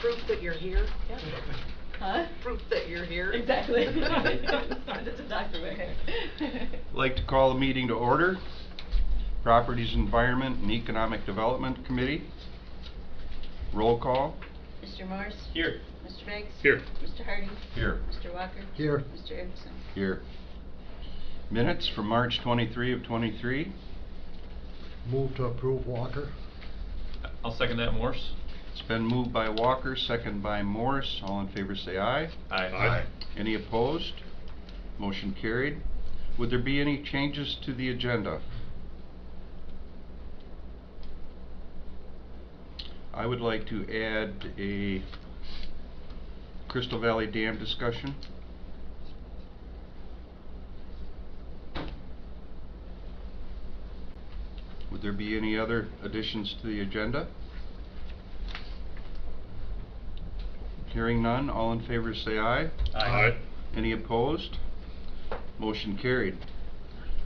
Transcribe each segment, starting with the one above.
Proof that you're here? Yeah. Huh? Proof that you're here? Exactly. Send it to Dr. Becker. Like to call the meeting to order. Properties, Environment, and Economic Development Committee. Roll call. Mr. Morris? Here. Mr. Beggs? Here. Mr. Hardy? Here. Mr. Walker? Here. Mr. Erickson? Here. Minutes from March 23 of 23. Move to approve Walker. I'll second that, Morse. It's been moved by Walker, second by Morse. All in favor say aye. Aye. Any opposed? Motion carried. Would there be any changes to the agenda? I would like to add a Crystal Valley Dam discussion. Would there be any other additions to the agenda? Hearing none, all in favor say aye. Aye. Any opposed? Motion carried.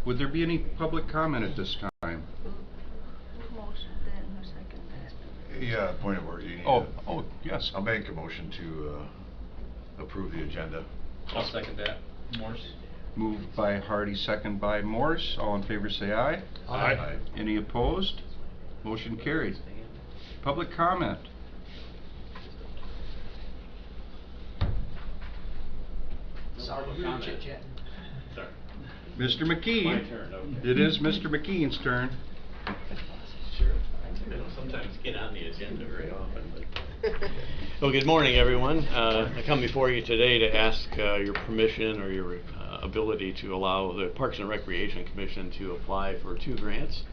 Would there be any public comment at this time? Who motioned that and who seconded that? Yeah, point of order. You need Oh, yes. I'll make a motion to approve the agenda. I'll second that, Morse. Moved by Hardy, second by Morse. All in favor say aye. Aye. Any opposed? Motion carried. Public comment. Sorry, we were chit-chatting. Sorry. Mr. McKee. My turn, okay. It is Mr. McKean's turn. Sure. They don't sometimes get on the agenda very often, but. Well, good morning, everyone. I come before you today to ask your permission or your ability to allow the Parks and Recreation Commission to apply for 2 grants.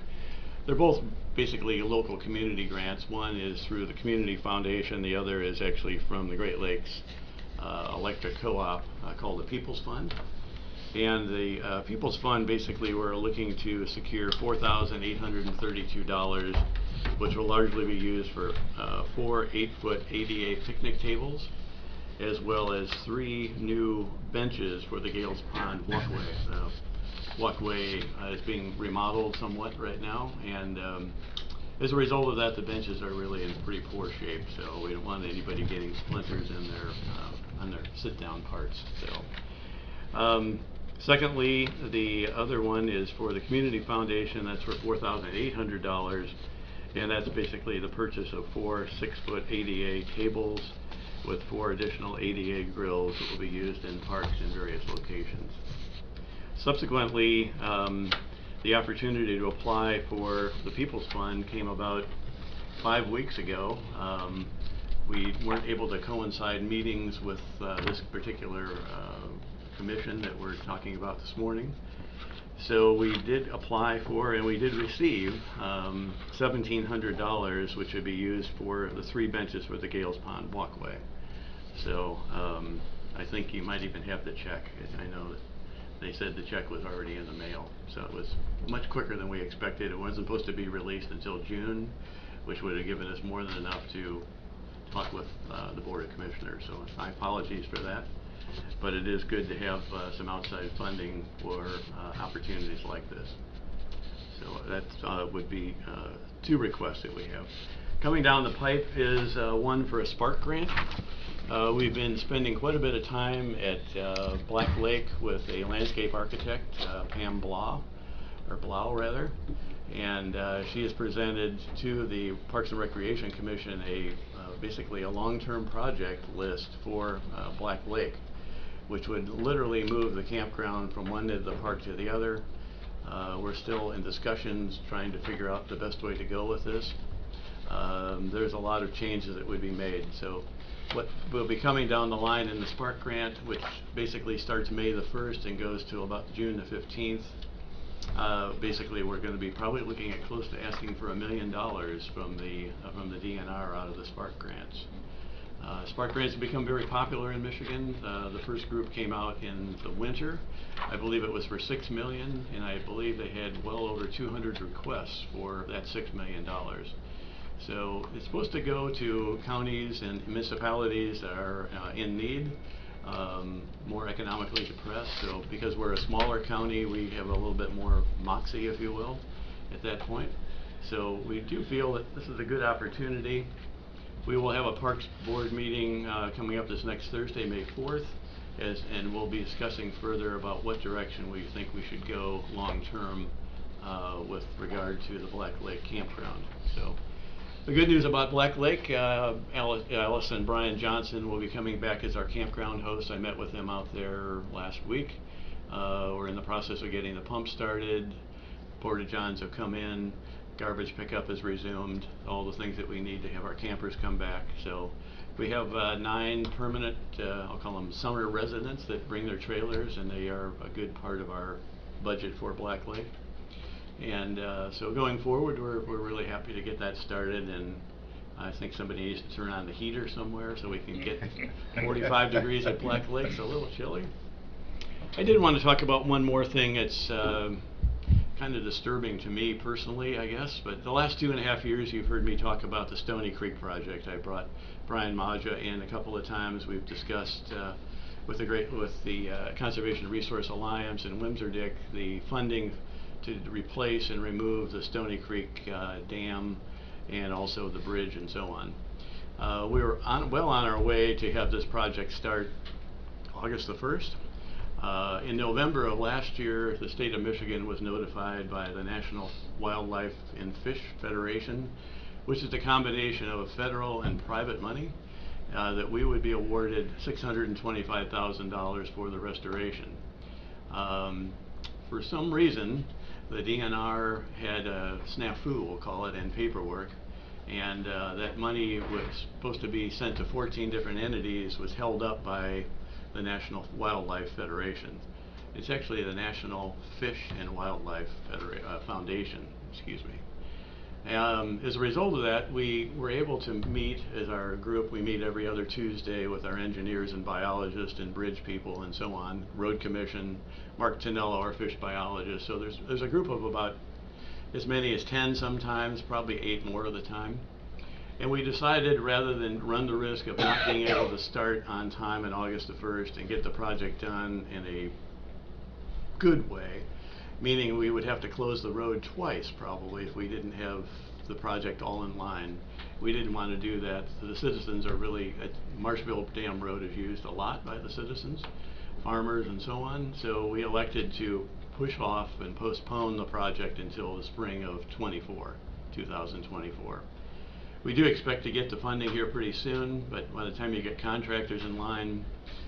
They're both basically local community grants. One is through the Community Foundation. The other is actually from the Great Lakes Electric Co-op called the People's Fund. And the People's Fund, basically, we're looking to secure $4,832, which will largely be used for 4 8-foot ADA picnic tables, as well as 3 new benches for the Gales Pond walkway. The walkway is being remodeled somewhat right now, and as a result of that, the benches are really in pretty poor shape, so we don't want anybody getting splinters in their on their sit-down parts. So. Secondly, the other one is for the Community Foundation. That's for $4,800, and that's basically the purchase of 4 6-foot ADA tables with 4 additional ADA grills that will be used in parks in various locations. Subsequently, the opportunity to apply for the People's Fund came about 5 weeks ago. We weren't able to coincide meetings with this particular commission that we're talking about this morning. So we did apply for and we did receive $1,700, which would be used for the 3 benches for the Gales Pond walkway. So I think you might even have the check. I know that they said the check was already in the mail, so it was much quicker than we expected. It wasn't supposed to be released until June, which would have given us more than enough to talk with the Board of Commissioners. So my apologies for that. But it is good to have some outside funding for opportunities like this. So that would be 2 requests that we have. Coming down the pipe is one for a Spark grant. We've been spending quite a bit of time at Black Lake with a landscape architect, Pam Blau, and she has presented to the Parks and Recreation Commission basically a long-term project list for Black Lake, which would literally move the campground from one end of the park to the other. We're still in discussions trying to figure out the best way to go with this. There's a lot of changes that would be made. So what will be coming down the line in the Spark grant, which basically starts May the 1st and goes to about June the 15th. Basically, we're going to be probably looking at close to asking for $1 million from the DNR out of the Spark grants. Spark grants have become very popular in Michigan. The first group came out in the winter. I believe it was for $6 million, and I believe they had well over 200 requests for that $6 million. So it's supposed to go to counties and municipalities that are in need, more economically depressed. So because we're a smaller county, we have a little bit more moxie, if you will, at that point. So we do feel that this is a good opportunity. We will have a Parks Board meeting coming up this next Thursday, May 4th, and we'll be discussing further about what direction we think we should go long-term with regard to the Black Lake Campground. So the good news about Black Lake, Alice and Brian Johnson will be coming back as our campground host. I met with them out there last week. We're in the process of getting the pump started. Porta-johns have come in. Garbage pickup is resumed. All the things that we need to have our campers come back. So we have 9 permanent, I'll call them summer residents that bring their trailers, and they are a good part of our budget for Black Lake. And so going forward, we're really happy to get that started, and I think somebody needs to turn on the heater somewhere so we can get 45 degrees at Black Lake. It's a little chilly. I did want to talk about one more thing that's kind of disturbing to me personally, I guess, but the last 2.5 years you've heard me talk about the Stony Creek project. I brought Brian Maja in a couple of times. We've discussed with the Conservation Resource Alliance and Wimserdick the funding to replace and remove the Stony Creek dam and also the bridge and so on. We were well on our way to have this project start August the 1st. In November of last year, the state of Michigan was notified by the National Wildlife and Fish Federation, which is a combination of federal and private money, that we would be awarded $625,000 for the restoration. For some reason, the DNR had a snafu, we'll call it, in paperwork, and that money was supposed to be sent to 14 different entities, was held up by the National Wildlife Federation. It's actually the National Fish and Wildlife Foundation, excuse me. As a result of that, we were able to meet as our group. We meet every other Tuesday with our engineers and biologists and bridge people and so on, Road Commission, Mark Tonello, our fish biologist. So there's a group of about as many as 10 sometimes, probably 8 more of the time. And we decided, rather than run the risk of not being able to start on time on August the 1st and get the project done in a good way, meaning we would have to close the road twice probably if we didn't have the project all in line. We didn't want to do that. The citizens are really, Marshville Dam Road is used a lot by the citizens, farmers and so on. So we elected to push off and postpone the project until the spring of 2024. We do expect to get the funding here pretty soon, but by the time you get contractors in line,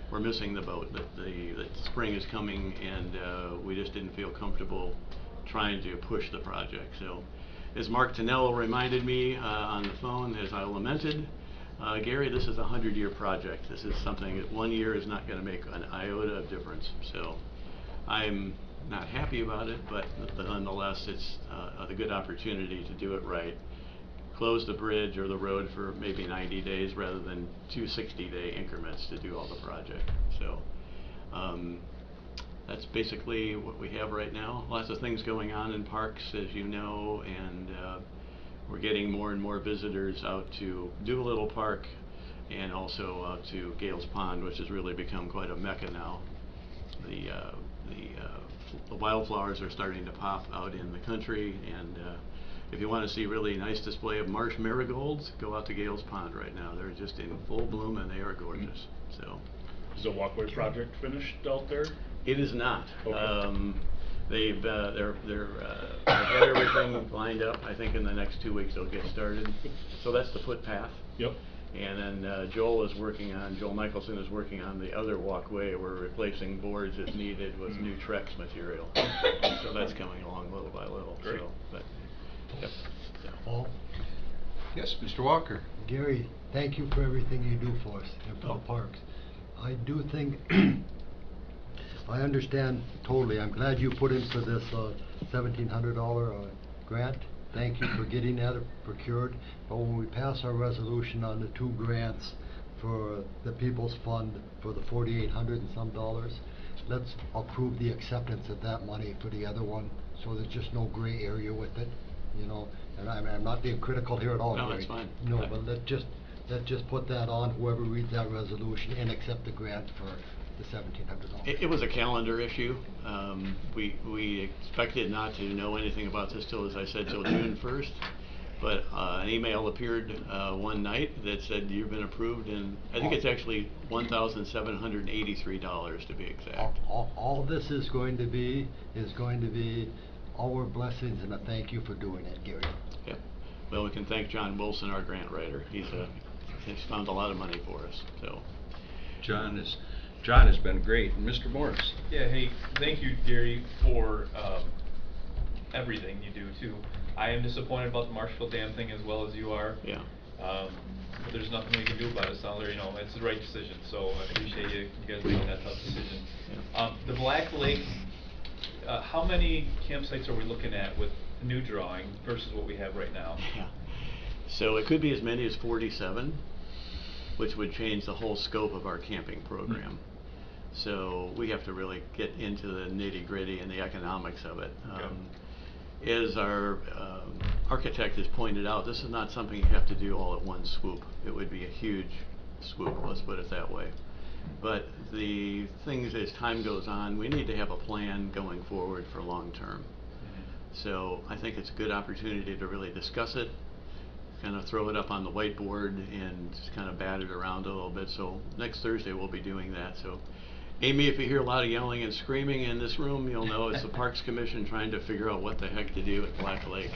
we're missing the boat. The spring is coming, and we just didn't feel comfortable trying to push the project. So, as Mark Tonello reminded me on the phone, as I lamented, Gary, this is a 100-year project. This is something that 1 year is not going to make an iota of difference. So, I'm not happy about it, but nonetheless, it's a good opportunity to do it right. Close the bridge or the road for maybe 90 days rather than 2 60-day increments to do all the project. So that's basically what we have right now. Lots of things going on in parks, as you know, and we're getting more and more visitors out to Doolittle Park and also out to Gales Pond, which has really become quite a mecca now. The wildflowers are starting to pop out in the country, and if you want to see really nice display of marsh marigolds, go out to Gales Pond right now. They're just in full bloom and they are gorgeous. So, is the walkway project finished out there? It is not. Okay. They've got everything lined up. I think in the next 2 weeks they'll get started. So that's the footpath. Yep. And then Joel Michelson is working on the other walkway. We're replacing boards as needed with new Trex material. So that's coming along little by little. Great. So, but, yep. Yeah. Paul? Yes, Mr. Walker. Gary, thank you for everything you do for us and for the parks. I do think, I understand totally. I'm glad you put in for this $1,700 grant. Thank you for getting that procured. But when we pass our resolution on the 2 grants for the People's Fund for the $4,800 and some dollars, let's approve the acceptance of that money for the other one, so there's just no gray area with it, you know. And I'm not being critical here at all. No, Gary. that's fine. No, Okay. but let's just put that on, whoever reads that resolution, and accept the grant for the $1,700? It was a calendar issue. We expected not to know anything about this till, as I said, till June 1st. But an email appeared one night that said you've been approved, and I think it's actually $1,783 to be exact. All this is going to be our blessings and a thank you for doing it, Gary. Yep. Well, we can thank John Wilson, our grant writer. He's found a lot of money for us. So. John has been great. And Mr. Morris? Yeah, hey, thank you, Gary, for everything you do, too. I am disappointed about the Marshfield Dam thing as well as you are. Yeah. But there's nothing we can do about it. It's not, it's the right decision, so I appreciate you guys making that tough decision. Yeah. The Black Lake, how many campsites are we looking at with the new drawing versus what we have right now? Yeah. So it could be as many as 47, which would change the whole scope of our camping program. So we have to really get into the nitty-gritty and the economics of it. Okay. As our architect has pointed out, this is not something you have to do all at one swoop. It would be a huge swoop, let's put it that way. But the things, as time goes on, we need to have a plan going forward for long term. So I think it's a good opportunity to really discuss it, kind of throw it up on the whiteboard and just kind of bat it around a little bit. So next Thursday we'll be doing that. So Amy, if you hear a lot of yelling and screaming in this room, you'll know it's the Parks Commission trying to figure out what the heck to do at Black Lake.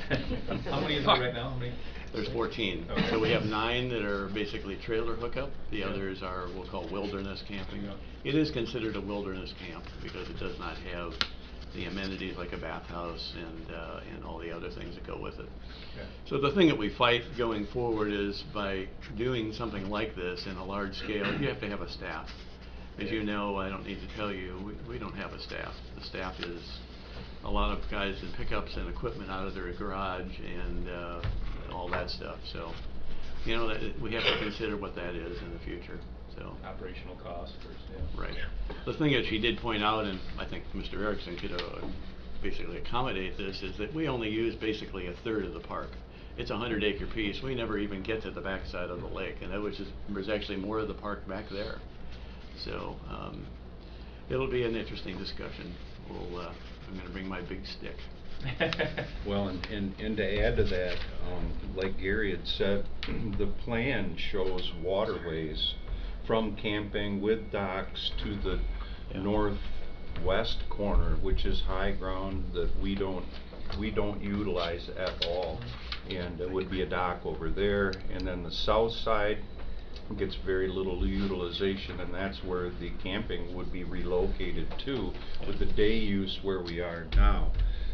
How many is there right now? How many? There's 14. Okay. So we have 9 that are basically trailer hookup. The others are we'll call wilderness camping. Yeah. It is considered a wilderness camp because it does not have the amenities like a bathhouse and all the other things that go with it. Okay. So the thing that we fight going forward is by doing something like this in a large scale, you have to have a staff. As you know, I don't need to tell you, we don't have a staff. The staff is a lot of guys in pickups and equipment out of their garage and all that stuff. So, you know, we have to consider what that is in the future. So Operational cost first, yeah. right. The thing that she did point out, and I think Mr. Erickson could basically accommodate this, is that we only use basically 1/3 of the park. It's a 100-acre piece. We never even get to the backside of the lake, and there's actually more of the park back there. So it'll be an interesting discussion. I'm going to bring my big stick. Well, and to add to that, like Gary had said, the plan shows waterways from camping with docks to the northwest corner, which is high ground that we don't utilize at all, and it would be a dock over there, and then the south side gets very little utilization, and that's where the camping would be relocated to, with the day use where we are now.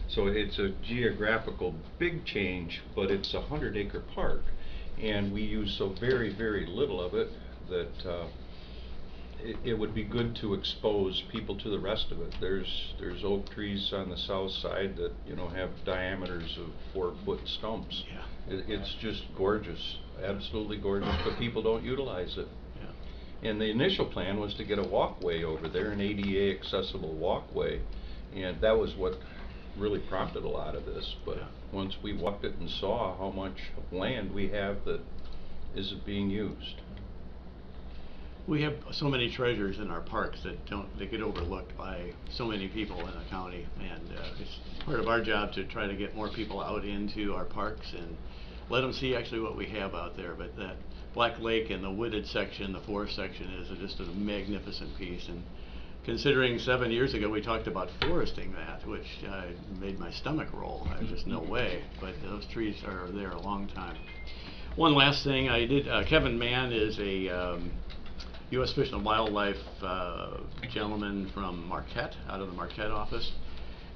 So it's a geographical big change, but it's a 100-acre park, and we use so very, very little of it that it would be good to expose people to the rest of it. There's oak trees on the south side that have diameters of 4-foot stumps. Yeah. It's just gorgeous, absolutely gorgeous, but people don't utilize it. Yeah. And the initial plan was to get a walkway over there, an ADA accessible walkway, and that was what really prompted a lot of this. But once we walked it and saw how much land we have that isn't being used. We have so many treasures in our parks that get overlooked by so many people in the county, and it's part of our job to try to get more people out into our parks and let them see actually what we have out there. But that Black Lake and the wooded section, the forest section, is just a magnificent piece. And considering 7 years ago we talked about foresting that, which made my stomach roll. There's just no way. But those trees are there a long time. One last thing I did, Kevin Mann is a U.S. Fish and Wildlife gentleman from Marquette, out of the Marquette office.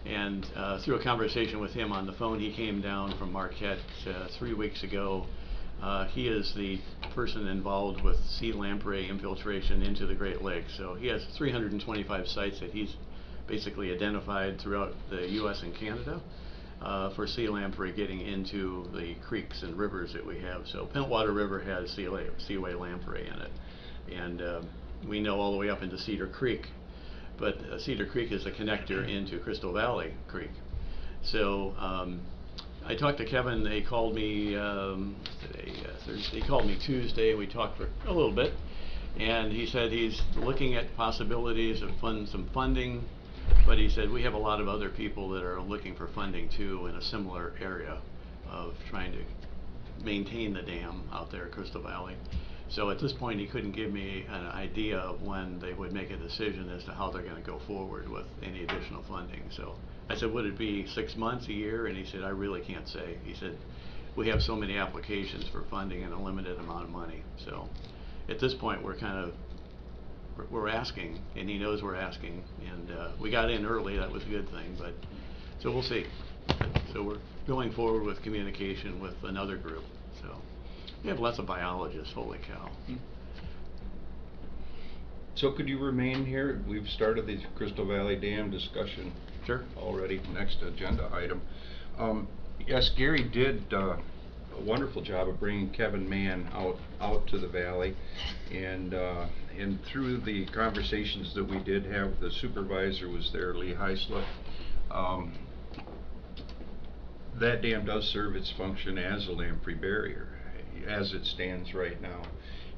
And through a conversation with him on the phone, he came down from Marquette 3 weeks ago. He is the person involved with sea lamprey infiltration into the Great Lakes. So he has 325 sites that he's basically identified throughout the U.S. and Canada for sea lamprey getting into the creeks and rivers that we have. So Pentwater River has seaway lamprey in it. And we know all the way up into Cedar Creek. But Cedar Creek is a connector into Crystal Valley Creek. So I talked to Kevin. They called me Thursday. He called me Tuesday. We talked for a little bit, And he said he's looking at possibilities of some funding, but he said we have a lot of other people that are looking for funding too in a similar area of trying to maintain the dam out there at Crystal Valley. So at this point he couldn't give me an idea of when they would make a decision as to how they're going to go forward with any additional funding. So I said, would it be 6 months, a year? And he said, I really can't say. He said, we have so many applications for funding and a limited amount of money. So at this point we're asking, and he knows we're asking, and we got in early. That was a good thing, but so we'll see. So we're going forward with communication with another group. So we have lots of biologists. Holy cow! So could you remain here? We've started the Crystal Valley Dam discussion. Sure. Already. Next agenda item. Yes, Gary did a wonderful job of bringing Kevin Mann out to the valley, and through the conversations that we did have, the supervisor was there, Lee Heislip. That dam does serve its function as a lamprey barrier as it stands right now,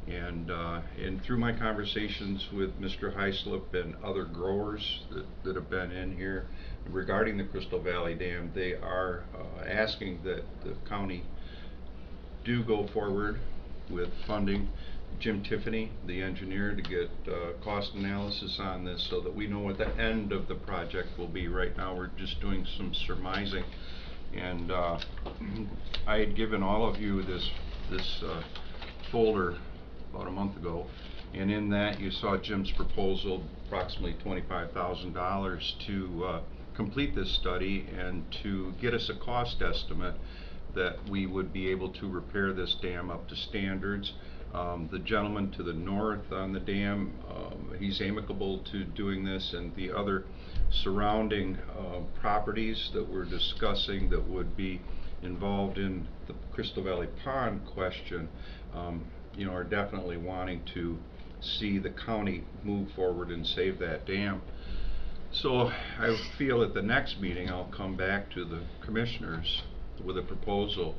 and through my conversations with Mr. Heislip and other growers that have been in here regarding the Crystal Valley Dam, they are asking that the county do go forward with funding Jim Tiffany, the engineer, to get cost analysis on this so that we know what the end of the project will be. Right now we're just doing some surmising, and I had given all of you this folder about a month ago, and in that you saw Jim's proposal, approximately $25,000 to complete this study and to get us a cost estimate that we would be able to repair this dam up to standards. The gentleman to the north on the dam, he's amicable to doing this, and the other surrounding properties that we're discussing that would be involved in the Crystal Valley Pond question, you know, are definitely wanting to see the county move forward and save that dam. So I feel at the next meeting I'll come back to the commissioners with a proposal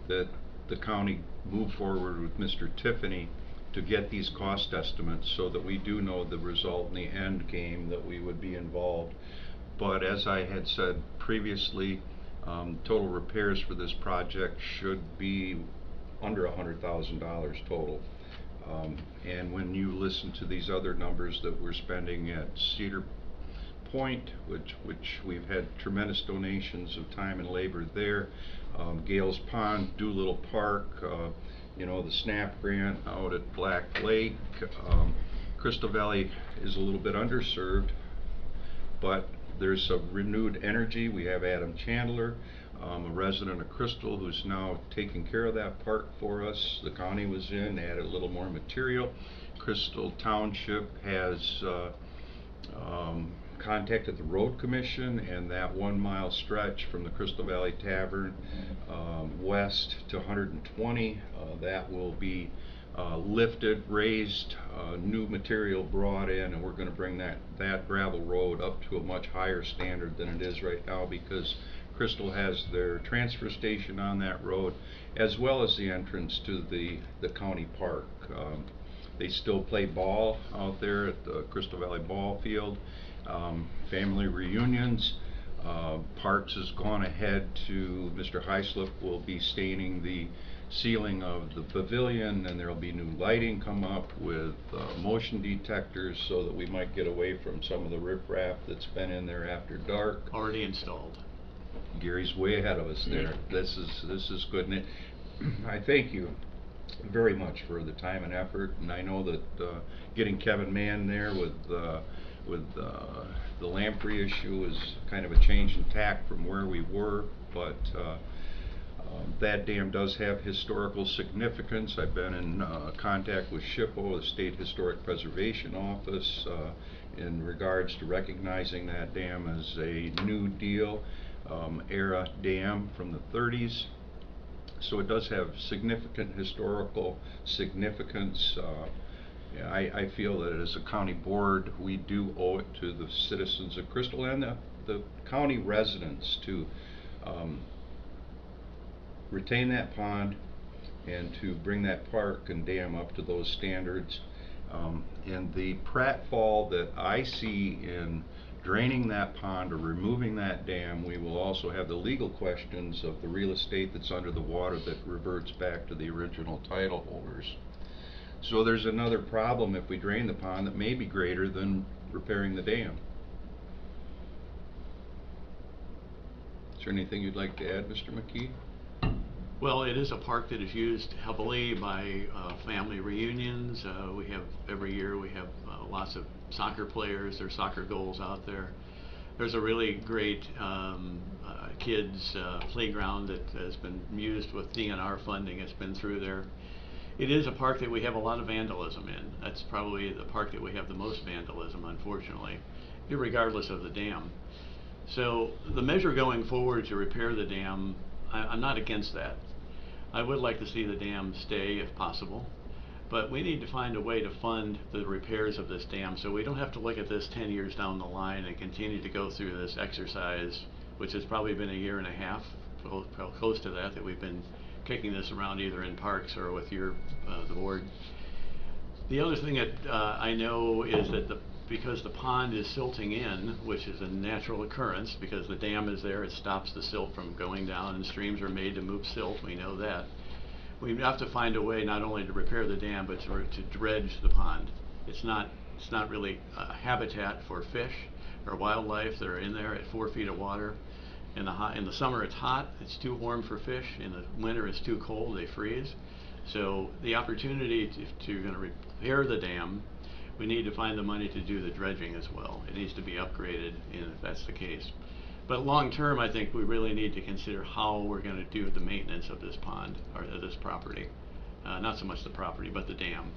that the county move forward with Mr. Tiffany to get these cost estimates so that we do know the result in the end game that we would be involved. But as I had said previously, total repairs for this project should be under $100,000 total. And when you listen to these other numbers that we're spending at Cedar Point, which we've had tremendous donations of time and labor there, Gales Pond, Doolittle Park, you know, the SNAP grant out at Black Lake. Crystal Valley is a little bit underserved, but there's a renewed energy. We have Adam Chandler, a resident of Crystal, who's now taking care of that park for us. The county was in, added a little more material. Crystal Township has contacted the Road Commission, and that 1 mile stretch from the Crystal Valley Tavern west to 120, that will be lifted, raised, new material brought in, and we're going to bring that gravel road up to a much higher standard than it is right now, because Crystal has their transfer station on that road as well as the entrance to the county park. They still play ball out there at the Crystal Valley Ball Field. Family reunions. Parks has gone ahead to Mr. Heislip will be staining the ceiling of the pavilion, and there will be new lighting come up with motion detectors so that we might get away from some of the riprap that's been in there after dark. Already installed. Gary's way ahead of us there. This is good, and I thank you very much for the time and effort, and I know that getting Kevin Mann there with the lamprey issue is kind of a change in tack from where we were, but that dam does have historical significance. I've been in contact with SHPO, the State Historic Preservation Office, in regards to recognizing that dam as a New Deal era dam from the 30s. So it does have significant historical significance. I feel that as a county board, we do owe it to the citizens of Crystal and the county residents to retain that pond and to bring that park and dam up to those standards. And the pratfall that I see in draining that pond or removing that dam, we will also have the legal questions of the real estate that's under the water that reverts back to the original title holders. So there's another problem if we drain the pond that may be greater than repairing the dam. Is there anything you'd like to add, Mr. McKee? Well, it is a park that is used heavily by family reunions. We have, every year we have lots of soccer players. There's soccer goals out there. There's a really great kids playground that has been used with DNR funding. It's been through there. It is a park that we have a lot of vandalism in. That's probably the park that we have the most vandalism, unfortunately, irregardless of the dam. So the measure going forward to repair the dam, I'm not against that. I would like to see the dam stay if possible, but we need to find a way to fund the repairs of this dam so we don't have to look at this 10 years down the line and continue to go through this exercise, which has probably been a year and a half, close to that we've been kicking this around either in parks or with your the board. The other thing that I know is that because the pond is silting in, which is a natural occurrence because the dam is there, it stops the silt from going down, and streams are made to move silt, we know that. We have to find a way not only to repair the dam but to dredge the pond. It's not really a habitat for fish or wildlife that are in there at 4 feet of water. In the summer it's hot, it's too warm for fish. In the winter it's too cold, they freeze. So the opportunity to repair the dam, we need to find the money to do the dredging as well. It needs to be upgraded if that's the case. But long term, I think we really need to consider how we're going to do the maintenance of this pond or this property. Not so much the property, but the dam.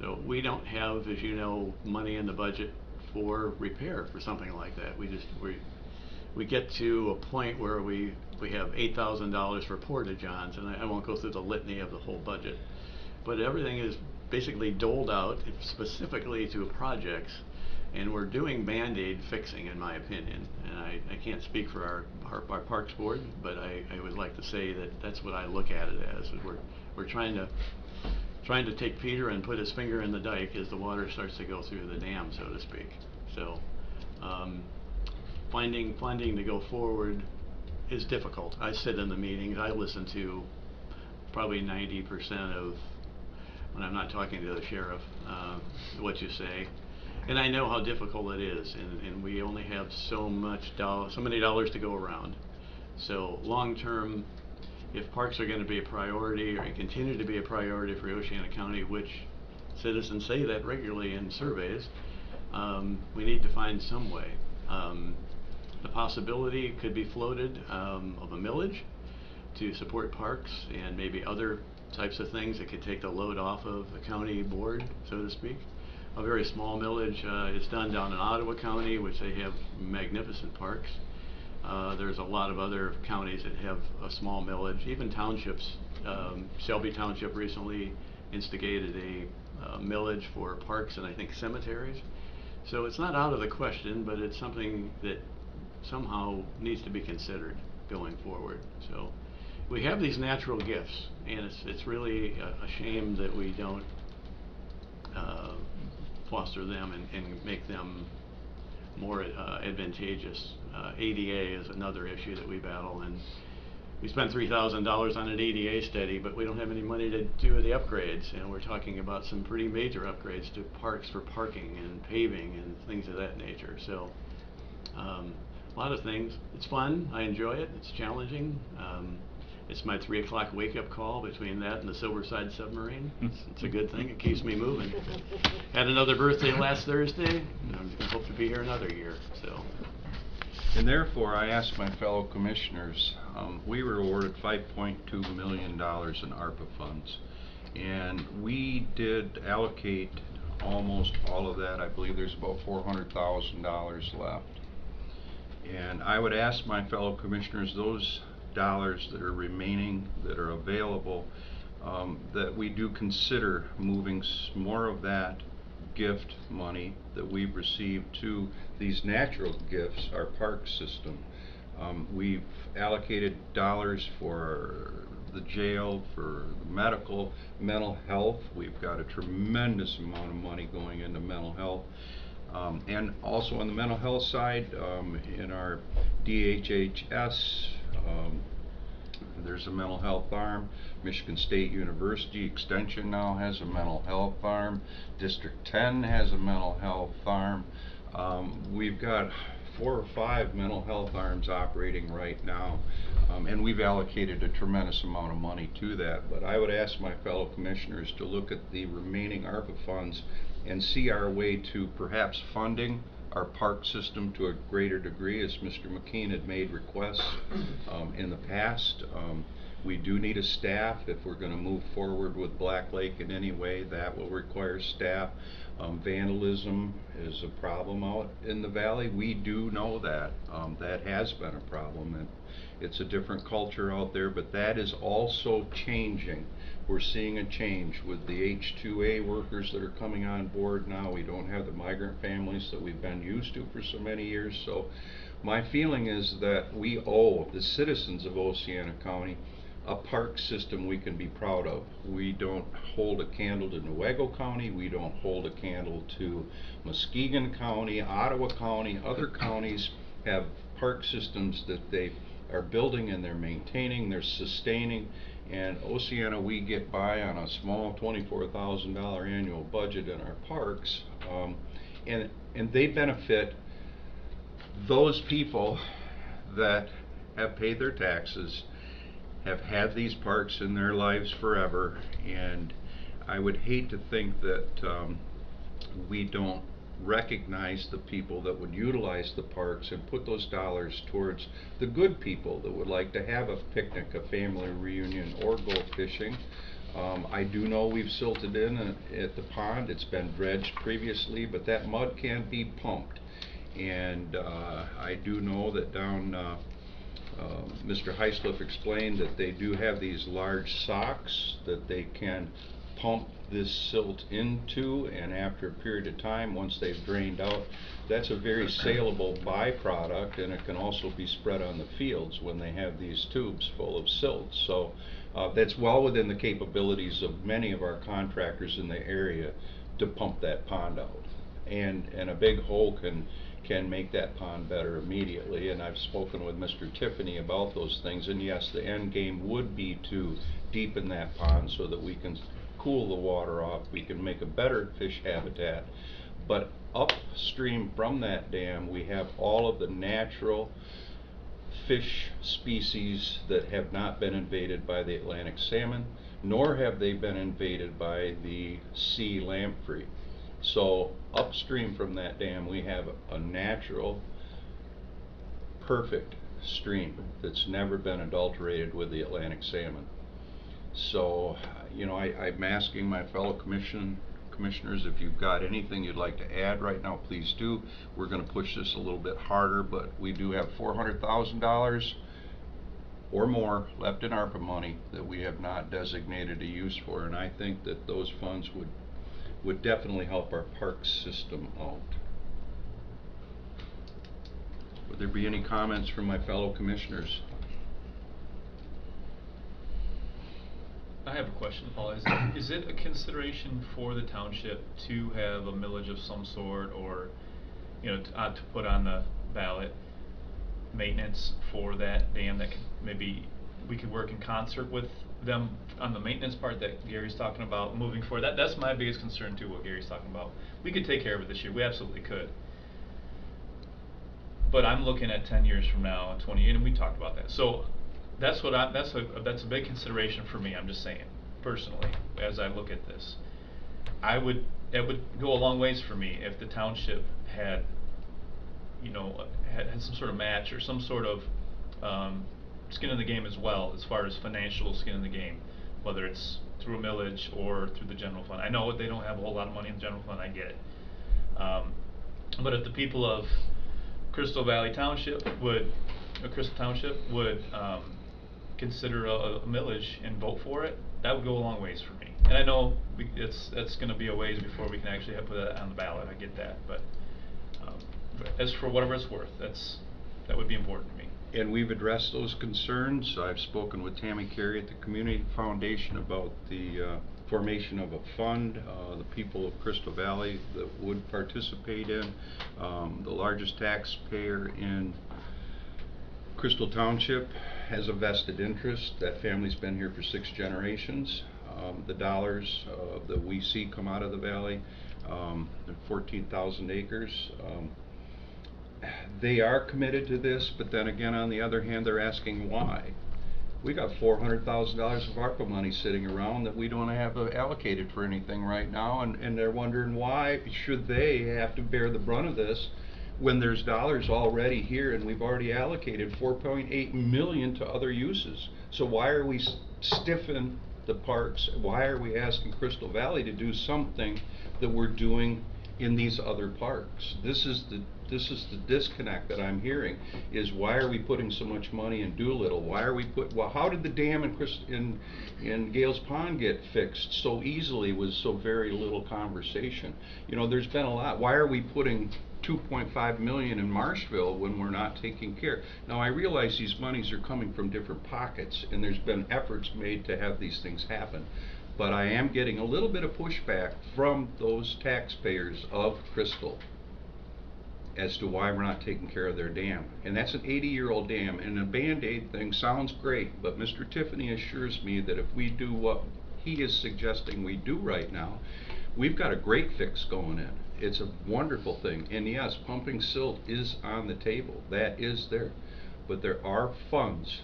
So we don't have, as you know, money in the budget for repair for something like that. We get to a point where we have $8,000 for porta-johns, and I won't go through the litany of the whole budget. But everything is basically doled out specifically to projects, and we're doing Band-Aid fixing, in my opinion. And I can't speak for our Parks Board, but I would like to say that that's what I look at it as. We're trying to take Peter and put his finger in the dike as the water starts to go through the dam, so to speak. So finding funding to go forward is difficult. I sit in the meetings, I listen to probably 90% of, when I'm not talking to the sheriff, what you say. And I know how difficult it is, and we only have so many dollars to go around. So long term, if parks are going to be a priority or continue to be a priority for Oceana County, which citizens say that regularly in surveys, we need to find some way. The possibility could be floated of a millage to support parks and maybe other types of things that could take the load off of the county board, so to speak. A very small millage is done down in Ottawa County, which they have magnificent parks. There's a lot of other counties that have a small millage, even townships. Shelby Township recently instigated a millage for parks and I think cemeteries. So it's not out of the question, but it's something that somehow needs to be considered going forward. So we have these natural gifts, and it's really a shame that we don't foster them and make them more advantageous. ADA is another issue that we battle, and we spent $3,000 on an ADA study, but we don't have any money to do the upgrades, and we're talking about some pretty major upgrades to parks for parking and paving and things of that nature. So a lot of things. It's fun, I enjoy it, it's challenging. It's my 3 o'clock wake-up call between that and the Silverside submarine. It's a good thing, it keeps me moving. Had another birthday last Thursday, and I hope to be here another year. So. And therefore, I ask my fellow commissioners, we were awarded $5.2 million in ARPA funds, and we did allocate almost all of that. I believe there's about $400,000 left. And I would ask my fellow commissioners, those dollars that are remaining, that are available, that we do consider moving more of that gift money that we've received to these natural gifts, our park system. We've allocated dollars for the jail, for the medical, mental health. We've got a tremendous amount of money going into mental health. And also on the mental health side, in our DHHS, there's a mental health arm. Michigan State University Extension now has a mental health arm. District 10 has a mental health arm. We've got 4 or 5 mental health arms operating right now, and we've allocated a tremendous amount of money to that. But I would ask my fellow commissioners to look at the remaining ARPA funds and see our way to perhaps funding our park system to a greater degree, as Mr. McKean had made requests in the past. We do need a staff. If we're going to move forward with Black Lake in any way, that will require staff. Vandalism is a problem out in the valley. We do know that. That has been a problem, and it's a different culture out there, but that is also changing. We're seeing a change with the H-2A workers that are coming on board now. We don't have the migrant families that we've been used to for so many years. So my feeling is that we owe the citizens of Oceana County a park system we can be proud of. We don't hold a candle to Newaygo County. We don't hold a candle to Muskegon County, Ottawa County. Other counties have park systems that they are building and they're maintaining, they're sustaining. And Oceana, we get by on a small $24,000 annual budget in our parks, and they benefit those people that have paid their taxes, have had these parks in their lives forever. And I would hate to think that we don't recognize the people that would utilize the parks and put those dollars towards the good people that would like to have a picnic, a family reunion, or go fishing. I do know we've silted in at the pond. It's been dredged previously, but that mud can be pumped. And I do know that down Mr. Heislip explained that they do have these large socks that they can pump this silt into, and after a period of time, once they've drained out, that's a very saleable byproduct, and it can also be spread on the fields when they have these tubes full of silt. So that's well within the capabilities of many of our contractors in the area to pump that pond out, and a big hole can make that pond better immediately. And I've spoken with Mr. Tiffany about those things, and yes, the end game would be to deepen that pond so that we can cool the water off, we can make a better fish habitat. But upstream from that dam, we have all of the natural fish species that have not been invaded by the Atlantic salmon, nor have they been invaded by the sea lamprey. So upstream from that dam, we have a natural, perfect stream that's never been adulterated with the Atlantic salmon. So, you know, I'm asking my fellow commissioners, if you've got anything you'd like to add right now, please do. We're going to push this a little bit harder, but we do have $400,000 or more left in ARPA money that we have not designated a use for, and I think that those funds would definitely help our park system out. Would there be any comments from my fellow commissioners? I have a question, Paul. Is it a consideration for the township to have a millage of some sort, or, you know, to put on the ballot maintenance for that dam that maybe we could work in concert with them on the maintenance part that Gary's talking about moving forward? That's my biggest concern too, what Gary's talking about. We could take care of it this year. We absolutely could. But I'm looking at 10 years from now and 20 years, and we talked about that. So that's a big consideration for me. I'm just saying, personally, as I look at this, it would go a long ways for me if the township had, you know, had some sort of match or some sort of skin in the game as well, as far as financial skin in the game, whether it's through a millage or through the general fund. I know they don't have a whole lot of money in the general fund, I get it. But if the people of Crystal Valley Township would consider a millage and vote for it, that would go a long ways for me. And I know that's going to be a ways before we can actually put that on the ballot. I get that, but as for whatever it's worth, that would be important to me. And we've addressed those concerns. I've spoken with Tammy Carey at the Community Foundation about the formation of a fund, the people of Crystal Valley that would participate in. The largest taxpayer in Crystal Township has a vested interest. That family's been here for 6 generations. The dollars that we see come out of the valley, 14,000 acres. They are committed to this, but then again, on the other hand, they're asking why. We got $400,000 of ARPA money sitting around that we don't have allocated for anything right now, and they're wondering why should they have to bear the brunt of this when there's dollars already here and we've already allocated $4.8 million to other uses. So why are we stiffing the parks? Why are we asking Crystal Valley to do something that we're doing in these other parks? This is the disconnect that I'm hearing, is why are we putting so much money in Doolittle? Why are we well, how did the dam in Gales Pond get fixed so easily with so very little conversation? You know, there's been a lot. Why are we putting $2.5 million in Marshville when we're not taking care? Now, I realize these monies are coming from different pockets, and there's been efforts made to have these things happen. But I am getting a little bit of pushback from those taxpayers of Crystal as to why we're not taking care of their dam. And that's an 80-year-old dam, and a Band-Aid thing sounds great, but Mr. Tiffany assures me that if we do what he is suggesting we do right now, we've got a great fix going in. It's a wonderful thing, and yes, pumping silt is on the table. That is there. But there are funds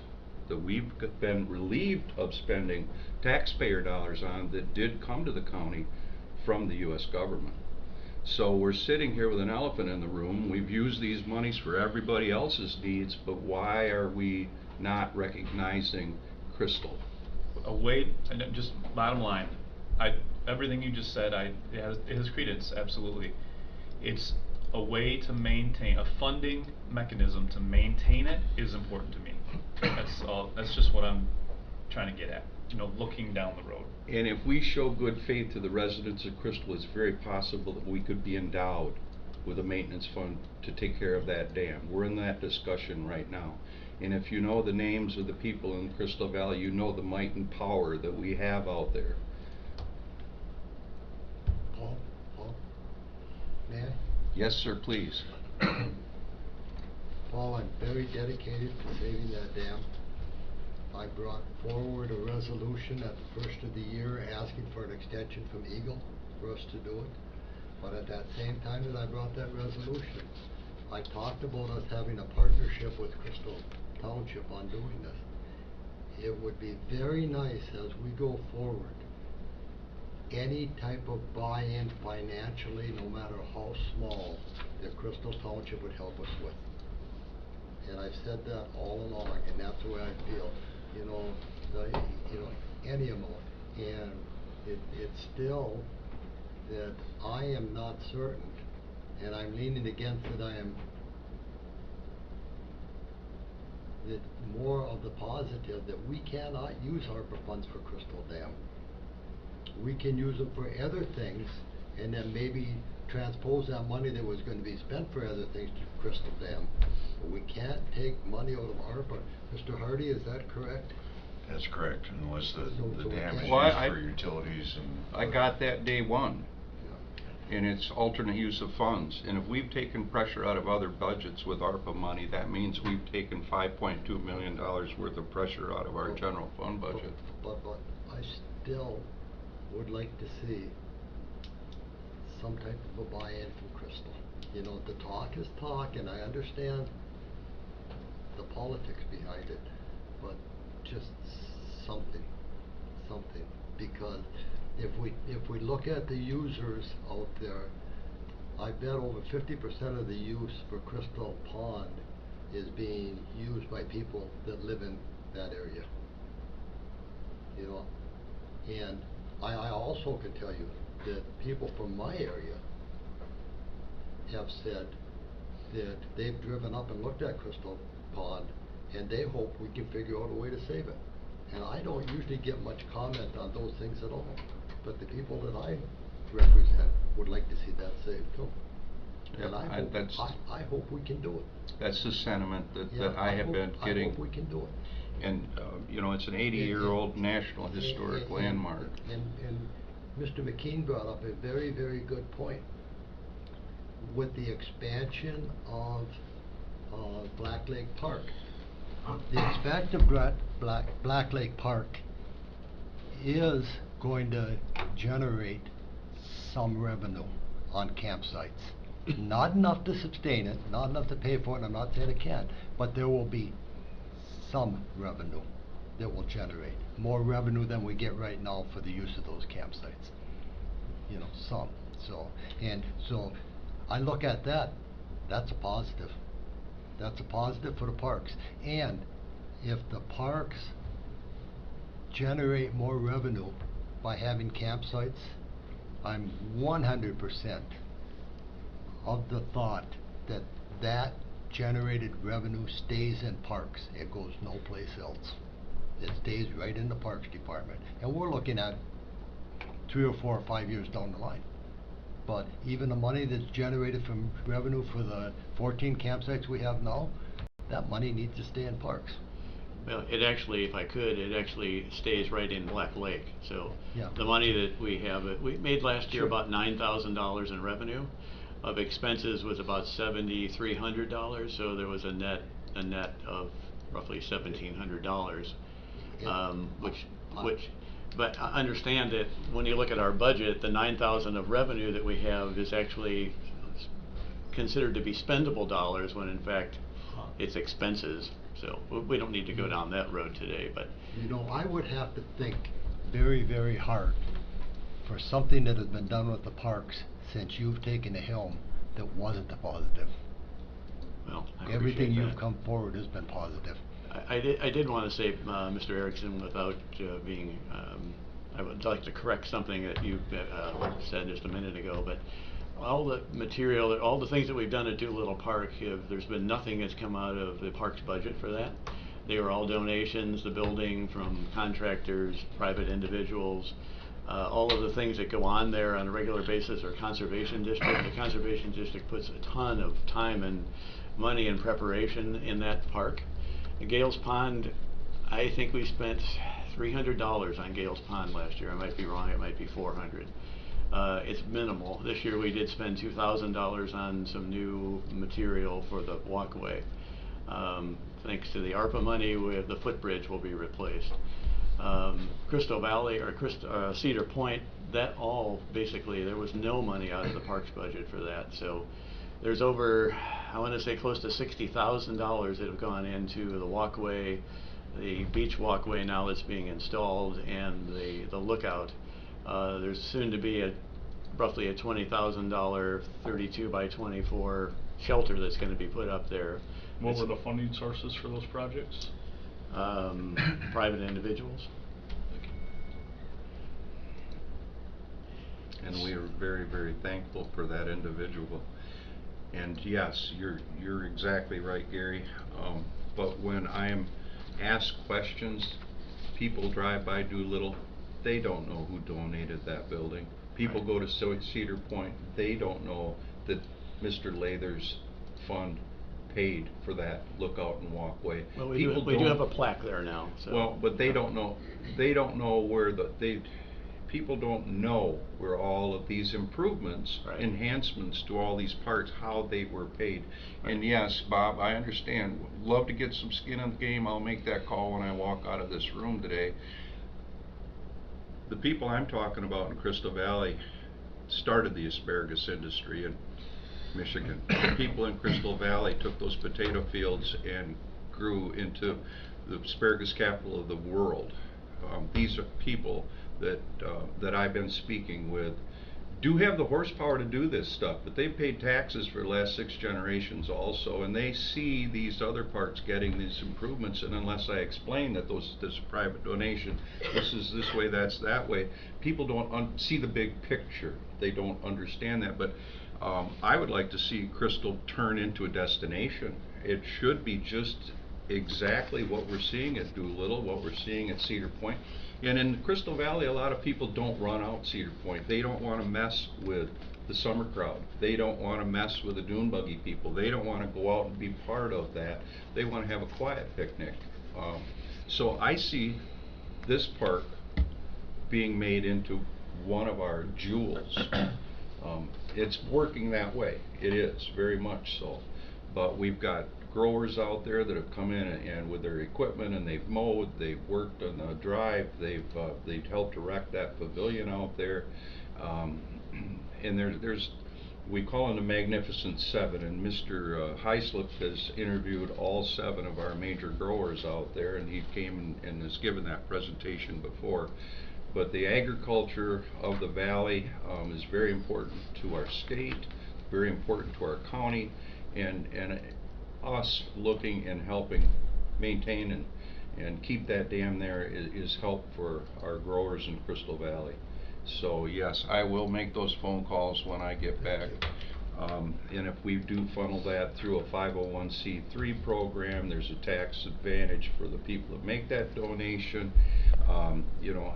that we've been relieved of spending taxpayer dollars on that did come to the county from the U.S. government. So we're sitting here with an elephant in the room. We've used these monies for everybody else's needs, but why are we not recognizing Crystal? And just bottom line, everything you just said, it has credence, absolutely. It's a way to maintain, a funding mechanism to maintain it is important to me. That's all. That's just what I'm trying to get at, you know, looking down the road. And if we show good faith to the residents of Crystal, it's very possible that we could be endowed with a maintenance fund to take care of that dam. We're in that discussion right now. And if you know the names of the people in Crystal Valley, you know the might and power that we have out there. Paul, may I? Yes, sir, please. Paul, I'm very dedicated to saving that dam. I brought forward a resolution at the first of the year asking for an extension from Eagle for us to do it. But at that same time that I brought that resolution, I talked about us having a partnership with Crystal Township on doing this. It would be very nice as we go forward, any type of buy-in financially, no matter how small, that Crystal Township would help us with. And I've said that all along, and that's the way I feel. You know, any amount. And it's still that I am not certain, and I'm leaning against it. I am that more of the positive that we cannot use ARPA funds for Crystal Dam. We can use them for other things, and then maybe transpose that money that was going to be spent for other things to Crystal Dam. But we can't take money out of ARPA. Mr. Hardy, is that correct? That's correct, unless the dam is Well, used for utilities and... I got that day one. And it's alternate use of funds. And if we've taken pressure out of other budgets with ARPA money, that means we've taken $5.2 million worth of pressure out of our general fund budget. But I still would like to see some type of a buy-in from Crystal. You know, the talk is talk, and I understand the politics behind it, but just something, because if we look at the users out there, I bet over 50% of the use for Crystal Pond is being used by people that live in that area. You know, and I also can tell you that people from my area have said that they've driven up and looked at Crystal Pond, and they hope we can figure out a way to save it. And I don't usually get much comment on those things at all, but the people that I represent would like to see that saved too. And Yeah, that's- I hope we can do it. That's the sentiment that Yeah, I have been getting. I hope we can do it. And, you know, it's an 80-year-old National Historic Landmark. And Mr. McKean brought up a very, very good point. With the expansion of Black Lake Park, the expansion of Black Lake Park is going to generate some revenue on campsites. Not enough to sustain it, not enough to pay for it, I'm not saying it can't, but there will be some revenue that will generate. More revenue than we get right now for the use of those campsites. You know, some. So I look at that, that's a positive. That's a positive for the parks. And if the parks generate more revenue by having campsites, I'm 100% of the thought that that generated revenue stays in parks. It goes no place else. It stays right in the Parks Department. And we're looking at 3 or 4 or 5 years down the line. But even the money that's generated from revenue for the 14 campsites we have now, that money needs to stay in parks. Well, it actually, if I could, it actually stays right in Black Lake. So Yeah. the money that we have, we made last year Sure. about $9,000 in revenue. Of expenses was about $7,300, so there was a net of roughly $1,700. But I understand that when you look at our budget, the $9,000 of revenue that we have is actually considered to be spendable dollars when in fact it's expenses. So we don't need to go down that road today, but. You know, I would have to think very, very hard for something that has been done with the parks since you've taken the helm that wasn't a positive. Well, I Everything appreciate you've that. come forward has been positive. I did want to say, Mr. Erickson, without being, I would like to correct something that you said just a minute ago, but all the material, all the things that we've done at Doolittle Park, there's been nothing that's come out of the park's budget for that. They were all donations, the building from contractors, private individuals, all of the things that go on there on a regular basis are Conservation District. The Conservation District puts a ton of time and money and preparation in that park. Gales Pond, I think we spent $300 on Gales Pond last year. I might be wrong, it might be $400. It's minimal. This year we did spend $2,000 on some new material for the walkway. Thanks to the ARPA money, the footbridge will be replaced. Crystal Valley or Cedar Point, that all basically there was no money out of the parks budget for that. So there's over, I want to say close to $60,000 that have gone into the walkway, the beach walkway now that's being installed, and the lookout. There's soon to be roughly a $20,000 32 by 24 shelter that's going to be put up there. What were the funding sources for those projects? Private individuals. And we are very, very thankful for that individual. And yes, you're exactly right, Gary. But when I am asked questions, people drive by Doolittle, they don't know who donated that building. People Right. go to Cedar Point, they don't know that Mr. Lather's fund paid for that lookout and walkway. Well, we People do don't- have a plaque there now. So. Well, but they don't know where people don't know where all of these improvements, Right. enhancements to all these parks, how they were paid. Right. And yes, Bob, I understand. Love to get some skin in the game. I'll make that call when I walk out of this room today. The people I'm talking about in Crystal Valley started the asparagus industry in Michigan. The people in Crystal Valley took those potato fields and grew into the asparagus capital of the world. These are people that I've been speaking with, do have the horsepower to do this stuff, but they've paid taxes for the last 6 generations also, and they see these other parks getting these improvements, and unless I explain that this private donation, this is this way, that's that way, people don't see the big picture. They don't understand that. But I would like to see Crystal turn into a destination. It should be just exactly what we're seeing at Doolittle, what we're seeing at Cedar Point. And in Crystal Valley, a lot of people don't run out Cedar Point. They don't want to mess with the summer crowd. They don't want to mess with the dune buggy people. They don't want to go out and be part of that. They want to have a quiet picnic. So I see this park being made into one of our jewels. It's working that way. It is, very much so. But we've got growers out there that have come in and with their equipment, and they've mowed, they've worked on the drive, they've helped erect that pavilion out there. And there's we call them the Magnificent Seven, and Mr. Heislip has interviewed all 7 of our major growers out there, and he came and has given that presentation before. But the agriculture of the valley is very important to our state, very important to our county, and us looking and helping maintain and keep that dam there is help for our growers in Crystal Valley. So yes, I will make those phone calls when I get back. And if we do funnel that through a 501c3 program, there's a tax advantage for the people that make that donation. You know,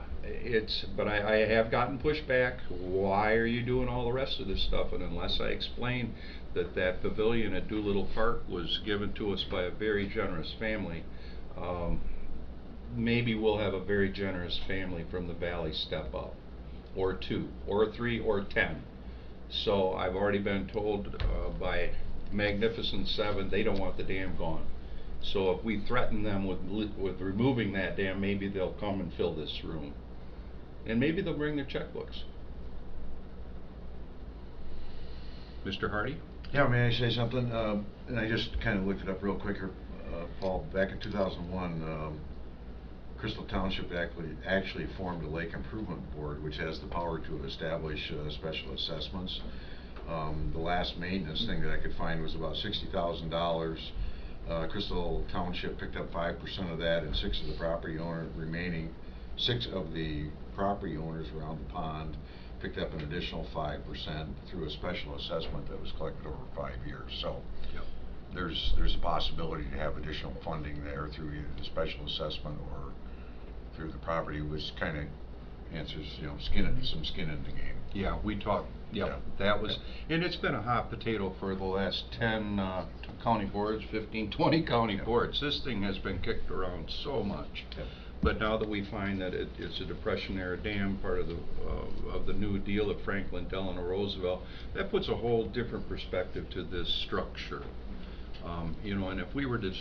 but I have gotten pushback. Why are you doing all the rest of this stuff? And unless I explain that pavilion at Doolittle Park was given to us by a very generous family, maybe we'll have a very generous family from the valley step up, or 2, or 3, or 10. So I've already been told by Magnificent Seven they don't want the dam gone. So if we threaten them with removing that dam, maybe they'll come and fill this room. And maybe they'll bring their checkbooks. Mr. Hardy? Yeah, may I say something? And I just kind of looked it up real quick here, Paul. Back in 2001, Crystal Township actually formed a Lake Improvement Board, which has the power to establish special assessments. The last maintenance thing that I could find was about $60,000. Crystal Township picked up 5% of that, and 6 of the property owners remaining, 6 of the property owners around the pond picked up an additional 5% through a special assessment that was collected over 5 years. So yep, there's a possibility to have additional funding there through either the special assessment or through the property, which kind of answers, you know, some skin in the game. Yeah, we talked. Yep, yeah, that was, and it's been a hot potato for the last 10 county boards, 15, 20 county boards. This thing has been kicked around so much. Yep. But now that we find that it's a Depression era dam, part of the New Deal of Franklin Delano Roosevelt, that puts a whole different perspective to this structure. You know, and if we were to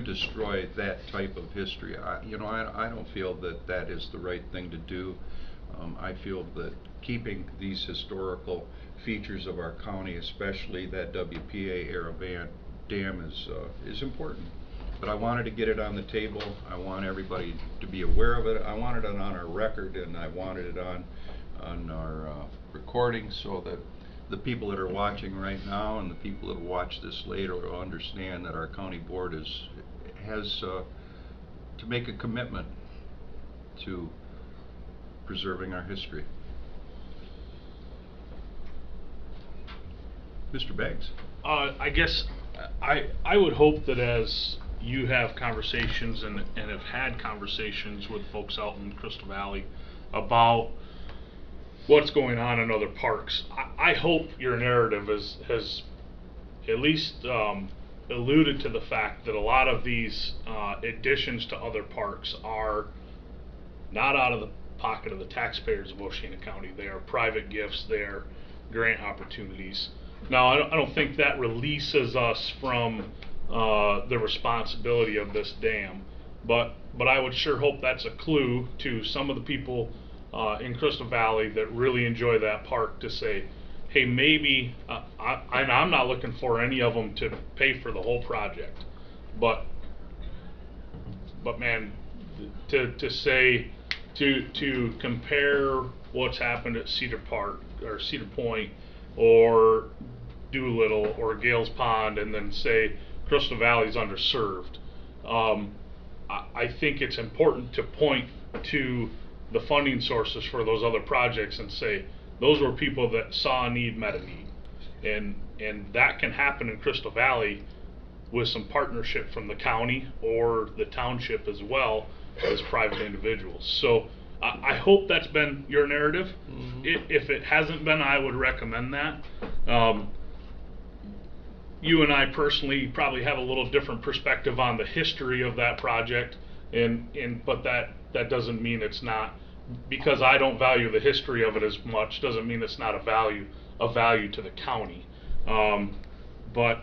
destroy that type of history, you know, I don't feel that is the right thing to do. I feel that keeping these historical features of our county, especially that WPA era dam, is important. But I wanted to get it on the table. I want everybody to be aware of it. I wanted it on our record, and I wanted it on our recording, so that the people that are watching right now and the people that will watch this later will understand that our county board has to make a commitment to preserving our history. Mr. Beggs. I guess I would hope that as you have conversations and have had conversations with folks out in Crystal Valley about what's going on in other parks, I hope your narrative has at least alluded to the fact that a lot of these additions to other parks are not out of the pocket of the taxpayers of Oceana County. They are private gifts, they are grant opportunities. Now, I don't think that releases us from the responsibility of this dam, but I would sure hope that's a clue to some of the people in Crystal Valley that really enjoy that park to say, hey, maybe I'm not looking for any of them to pay for the whole project, but man, to say to compare what's happened at Cedar Park or Cedar Point or Doolittle or Gales Pond and then say Crystal Valley's underserved. I think it's important to point to the funding sources for those other projects and say those were people that saw a need, met a need, and that can happen in Crystal Valley with some partnership from the county or the township as well as private individuals. So I hope that's been your narrative. Mhm. If it hasn't been, I would recommend that. You and I personally probably have a little different perspective on the history of that project, but that doesn't mean it's not, because I don't value the history of it as much, doesn't mean it's not a value to the county. But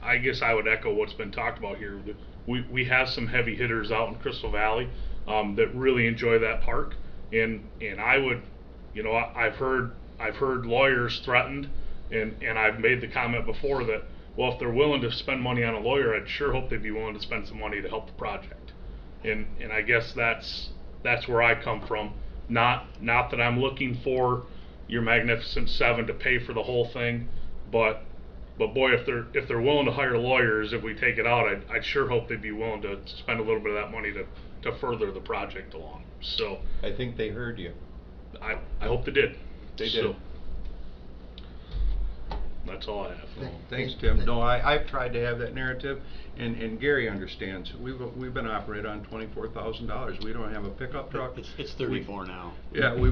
I guess I would echo what's been talked about here. We have some heavy hitters out in Crystal Valley that really enjoy that park, and I would, I've heard lawyers threatened, and I've made the comment before that, well, if they're willing to spend money on a lawyer, I'd sure hope they'd be willing to spend some money to help the project. And I guess that's where I come from. Not that I'm looking for your Magnificent Seven to pay for the whole thing, but boy, if they're willing to hire lawyers, if we take it out, I'd sure hope they'd be willing to spend a little bit of that money to further the project along. So I think they heard you. I hope they did. They did. So, that's all I have. Thanks, Tim. No, I've tried to have that narrative, and Gary understands. We've been operating on $24,000. We don't have a pickup truck. It's 34 now. Yeah, we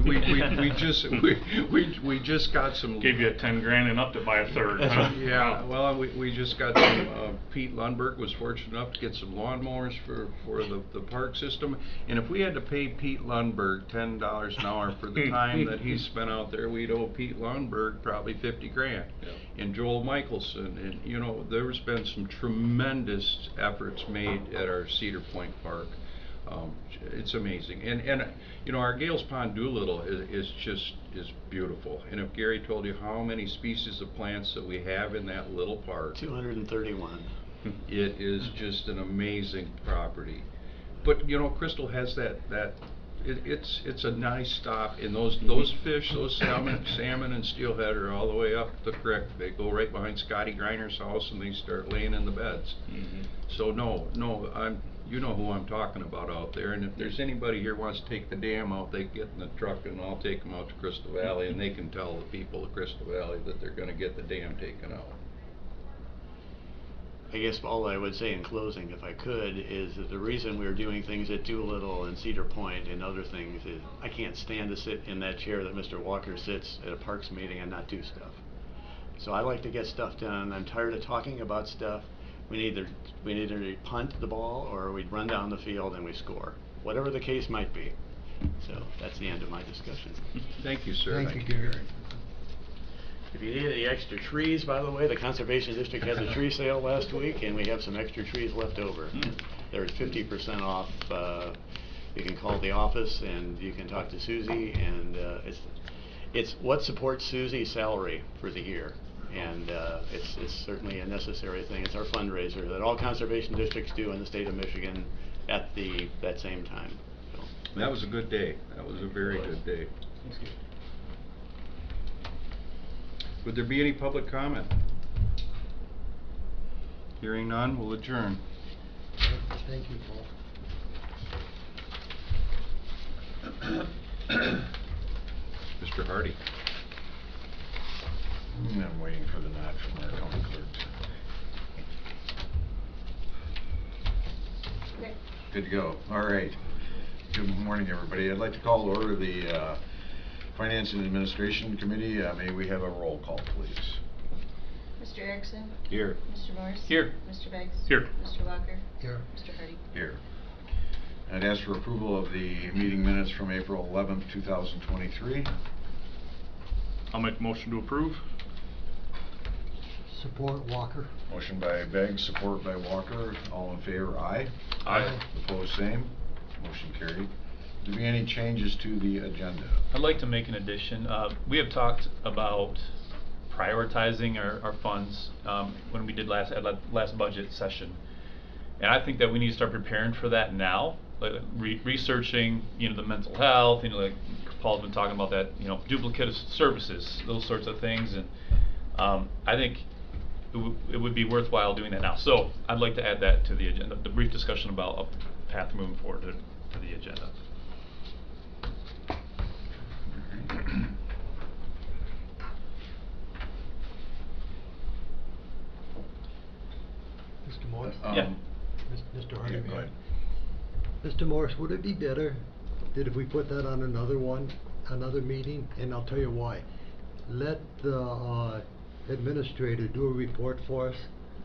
just got some. Gave you a 10 grand and upped it by a third. Huh? Yeah, well, we just got some. Pete Lundberg was fortunate enough to get some lawnmowers for the park system, and if we had to pay Pete Lundberg $10 an hour for the time that he spent out there, we'd owe Pete Lundberg probably 50 grand. Yeah. And Joel Michelson, and there's been some tremendous efforts made at our Cedar Point Park. It's amazing, and our Gales Pond Doolittle is beautiful. And if Gary told you how many species of plants that we have in that little park, 231. it is just an amazing property. But Crystal has that. It's a nice stop, and those fish, those salmon and steelhead are all the way up the creek. They go right behind Scotty Griner's house, and they start laying in the beds. Mm-hmm. So no, you know who I'm talking about out there. And if there's anybody here who wants to take the dam out, they get in the truck, and I'll take them out to Crystal Valley, and they can tell the people of Crystal Valley that they're going to get the dam taken out. I guess all I would say in closing, if I could, is that the reason we're doing things at Doolittle and Cedar Point and other things is I can't stand to sit in that chair that Mr. Walker sits at a parks meeting and not do stuff. So I like to get stuff done. I'm tired of talking about stuff. We either punt the ball or we run down the field and we score, whatever the case might be. So that's the end of my discussion. Thank you, sir. Thank you, Gary. If you need any extra trees, by the way, the Conservation District had a tree sale last week, and we have some extra trees left over. There's 50% off. You can call the office, and you can talk to Susie, and it's what supports Susie's salary for the year, and it's certainly a necessary thing. It's our fundraiser that all conservation districts do in the state of Michigan at that same time. So. That was a good day. That was a very good day. Would there be any public comment? Hearing none, we'll adjourn. Thank you, Paul. Mr. Hardy. I'm waiting for the nod from our county clerk. Okay. Good to go. All right. Good morning, everybody. I'd like to call to order the Finance and Administration Committee. May we have a roll call, please? Mr. Erickson? Here. Mr. Morris? Here. Mr. Beggs? Here. Mr. Walker? Here. Mr. Hardy? Here. I'd ask for approval of the meeting minutes from April 11th, 2023. I'll make a motion to approve. Support Walker. Motion by Beggs, support by Walker. All in favor, aye. Aye. Opposed, same. Motion carried. Do there be any changes to the agenda? I'd like to make an addition. We have talked about prioritizing our funds when we did last budget session, and I think that we need to start preparing for that now. Like researching, the mental health. Like Paul's been talking about that. Duplicative services, those sorts of things, and I think it would be worthwhile doing that now. So I'd like to add that to the agenda. The brief discussion about a path moving forward to the agenda. Mr. Morris? Yeah. Mr. Hardy? Yeah, go ahead. Mr. Morris, would it be better that if we put that on another meeting, and I'll tell you why. Let the administrator do a report for us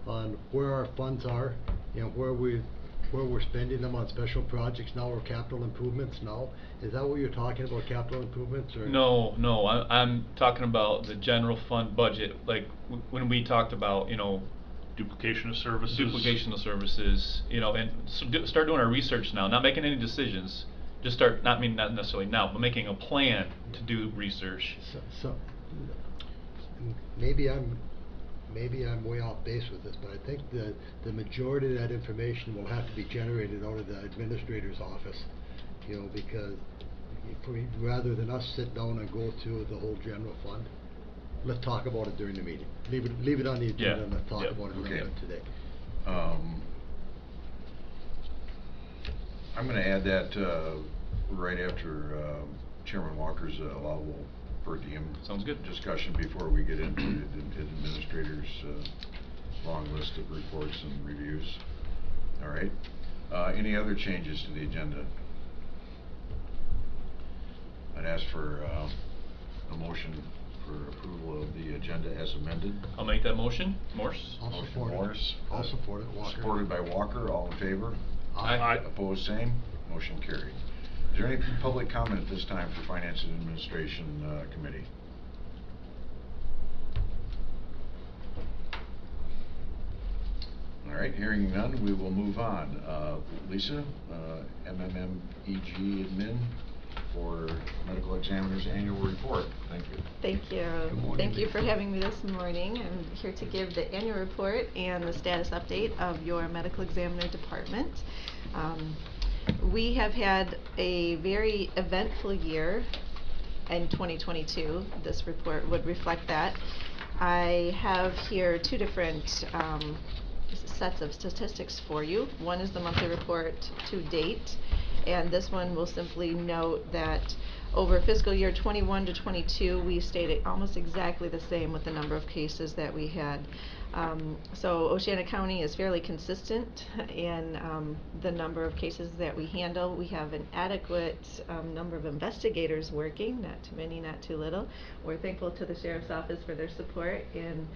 on where our funds are, you know, where we're spending them on special projects now or capital improvements now. Is that what you're talking about, capital improvements, or? No, I'm talking about the general fund budget, like when we talked about, you know, Duplication of services. duplication of services, you know, and so start doing our research now, not making any decisions. Just start, not necessarily now, but making a plan to do research. So, maybe I'm way off base with this, but I think the majority of that information will have to be generated out of the administrator's office, you know, because rather than us sit down and go through the whole general fund, let's talk about it during the meeting. Leave it on the agenda, Yeah. and let's talk Yep. about it a Okay. little bit today. I'm gonna add that, right after, Chairman Walker's allowable per diem. Sounds good. Discussion before we get into the administrator's, long list of reports and reviews. All right. Any other changes to the agenda? I'd ask for, a motion for approval of the agenda as amended. I'll make that motion. Morse? I'll Motion support it. Morris. I'll support it, Walker. Supported by Walker, all in favor? Aye. Opposed, same. Motion carried. Is there any public comment at this time for Finance and Administration Committee? All right, hearing none, we will move on. Lisa, MMMEG admin for Medical Examiner's Annual Report. Thank you. Thank you. Good morning, Thank you Lisa. for having me this morning. I'm here to give the annual report and the status update of your medical examiner department. We have had a very eventful year in 2022. This report would reflect that. I have here two different sets of statistics for you. One is the monthly report to date, and this one will simply note that over fiscal year 21 to 22, we stayed at almost exactly the same with the number of cases that we had. So Oceana County is fairly consistent in the number of cases that we handle. We have an adequate number of investigators working, not too many, not too little. We're thankful to the Sheriff's Office for their support, and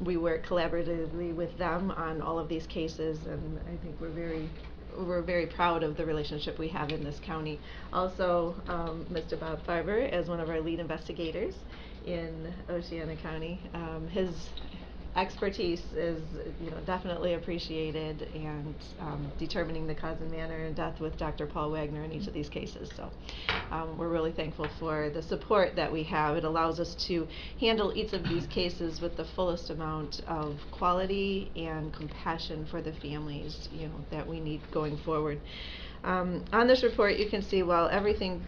we work collaboratively with them on all of these cases, and I think we're very proud of the relationship we have in this county. Also, Mr. Bob Farber, as one of our lead investigators in Oceana County, his expertise is, you know, definitely appreciated, and determining the cause and manner and death with Dr. Paul Wagner in each of these cases. So we're really thankful for the support that we have. It allows us to handle each of these cases with the fullest amount of quality and compassion for the families, you know, that we need going forward. On this report, you can see, while everything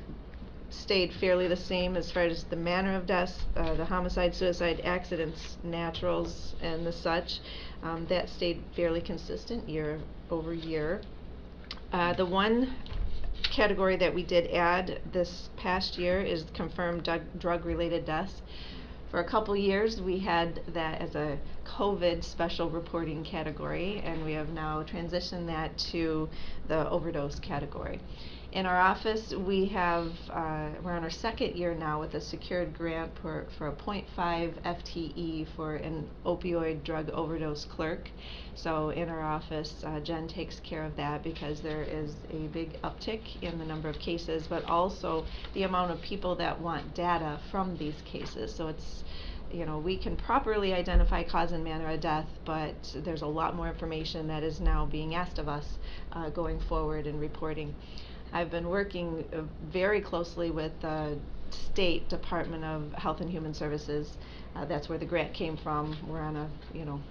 stayed fairly the same as far as the manner of deaths, the homicide, suicide, accidents, naturals, and the such, that stayed fairly consistent year over year. The one category that we did add this past year is confirmed drug-related deaths. For a couple years, we had that as a COVID special reporting category, and we have now transitioned that to the overdose category. In our office, we have, we're on our second year now with a secured grant for a 0.5 FTE for an opioid drug overdose clerk. So in our office, Jen takes care of that because there is a big uptick in the number of cases, but also the amount of people that want data from these cases. So it's, you know, we can properly identify cause and manner of death, but there's a lot more information that is now being asked of us going forward in reporting. I've been working very closely with the State Department of Health and Human Services. That's where the grant came from. We're on a, you know,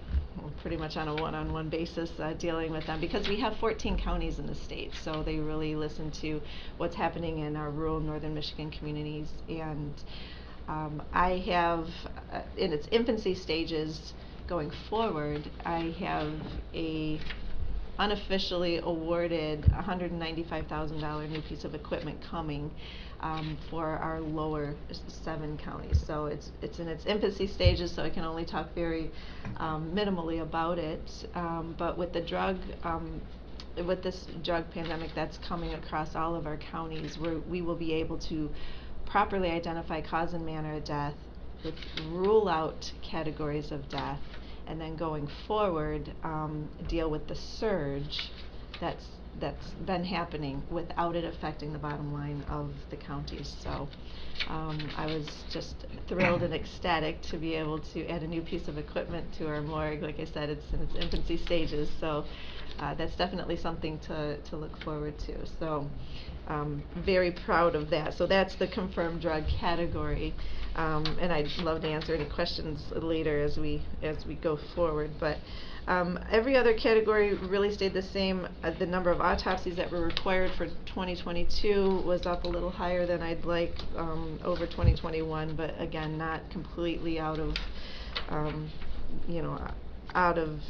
we're pretty much on a one-on-one basis dealing with them because we have 14 counties in the state, so they really listen to what's happening in our rural northern Michigan communities. And I have, in its infancy stages going forward, I have a unofficially awarded $195,000 new piece of equipment coming for our lower 7 counties. So it's in its infancy stages, so I can only talk very minimally about it. But with the drug with this drug pandemic that's coming across all of our counties, we will be able to properly identify cause and manner of death, rule out categories of death, and then going forward, deal with the surge that's been happening without it affecting the bottom line of the counties. So I was just thrilled and ecstatic to be able to add a new piece of equipment to our morgue. Like I said, it's in its infancy stages, so that's definitely something to look forward to. So very proud of that. So that's the confirmed drug category. And I'd love to answer any questions later as we go forward. But every other category really stayed the same. The number of autopsies that were required for 2022 was up a little higher than I'd like over 2021, but again, not completely out of out of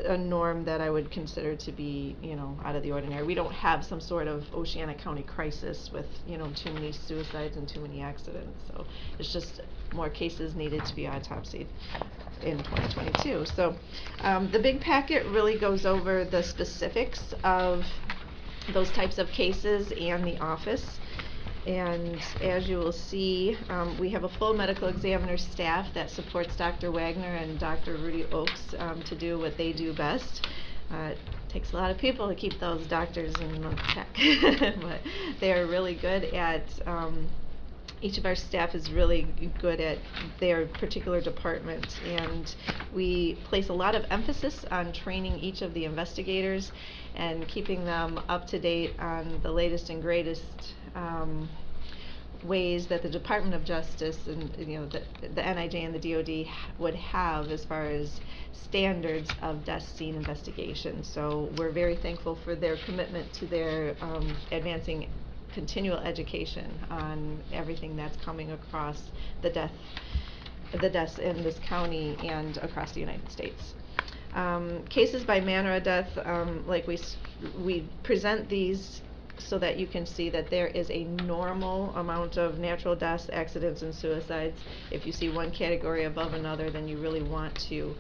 a norm that I would consider to be, out of the ordinary. We don't have some sort of Oceana County crisis with, too many suicides and too many accidents. So it's just more cases needed to be autopsied in 2022. So the big packet really goes over the specifics of those types of cases and the office. And as you will see, we have a full medical examiner staff that supports Dr. Wagner and Dr. Rudy Oakes to do what they do best. It takes a lot of people to keep those doctors in check, but they are really good at, each of our staff is really good at their particular department, and we place a lot of emphasis on training each of the investigators and keeping them up to date on the latest and greatest ways that the Department of Justice and the NIJ and the DOD would have as far as standards of death scene investigation. So we're very thankful for their commitment to their advancing continual education on everything that's coming across the deaths in this county and across the United States. Cases by manner of death, like we present these so that you can see that there is a normal amount of natural deaths, accidents, and suicides. If you see one category above another, then you really want to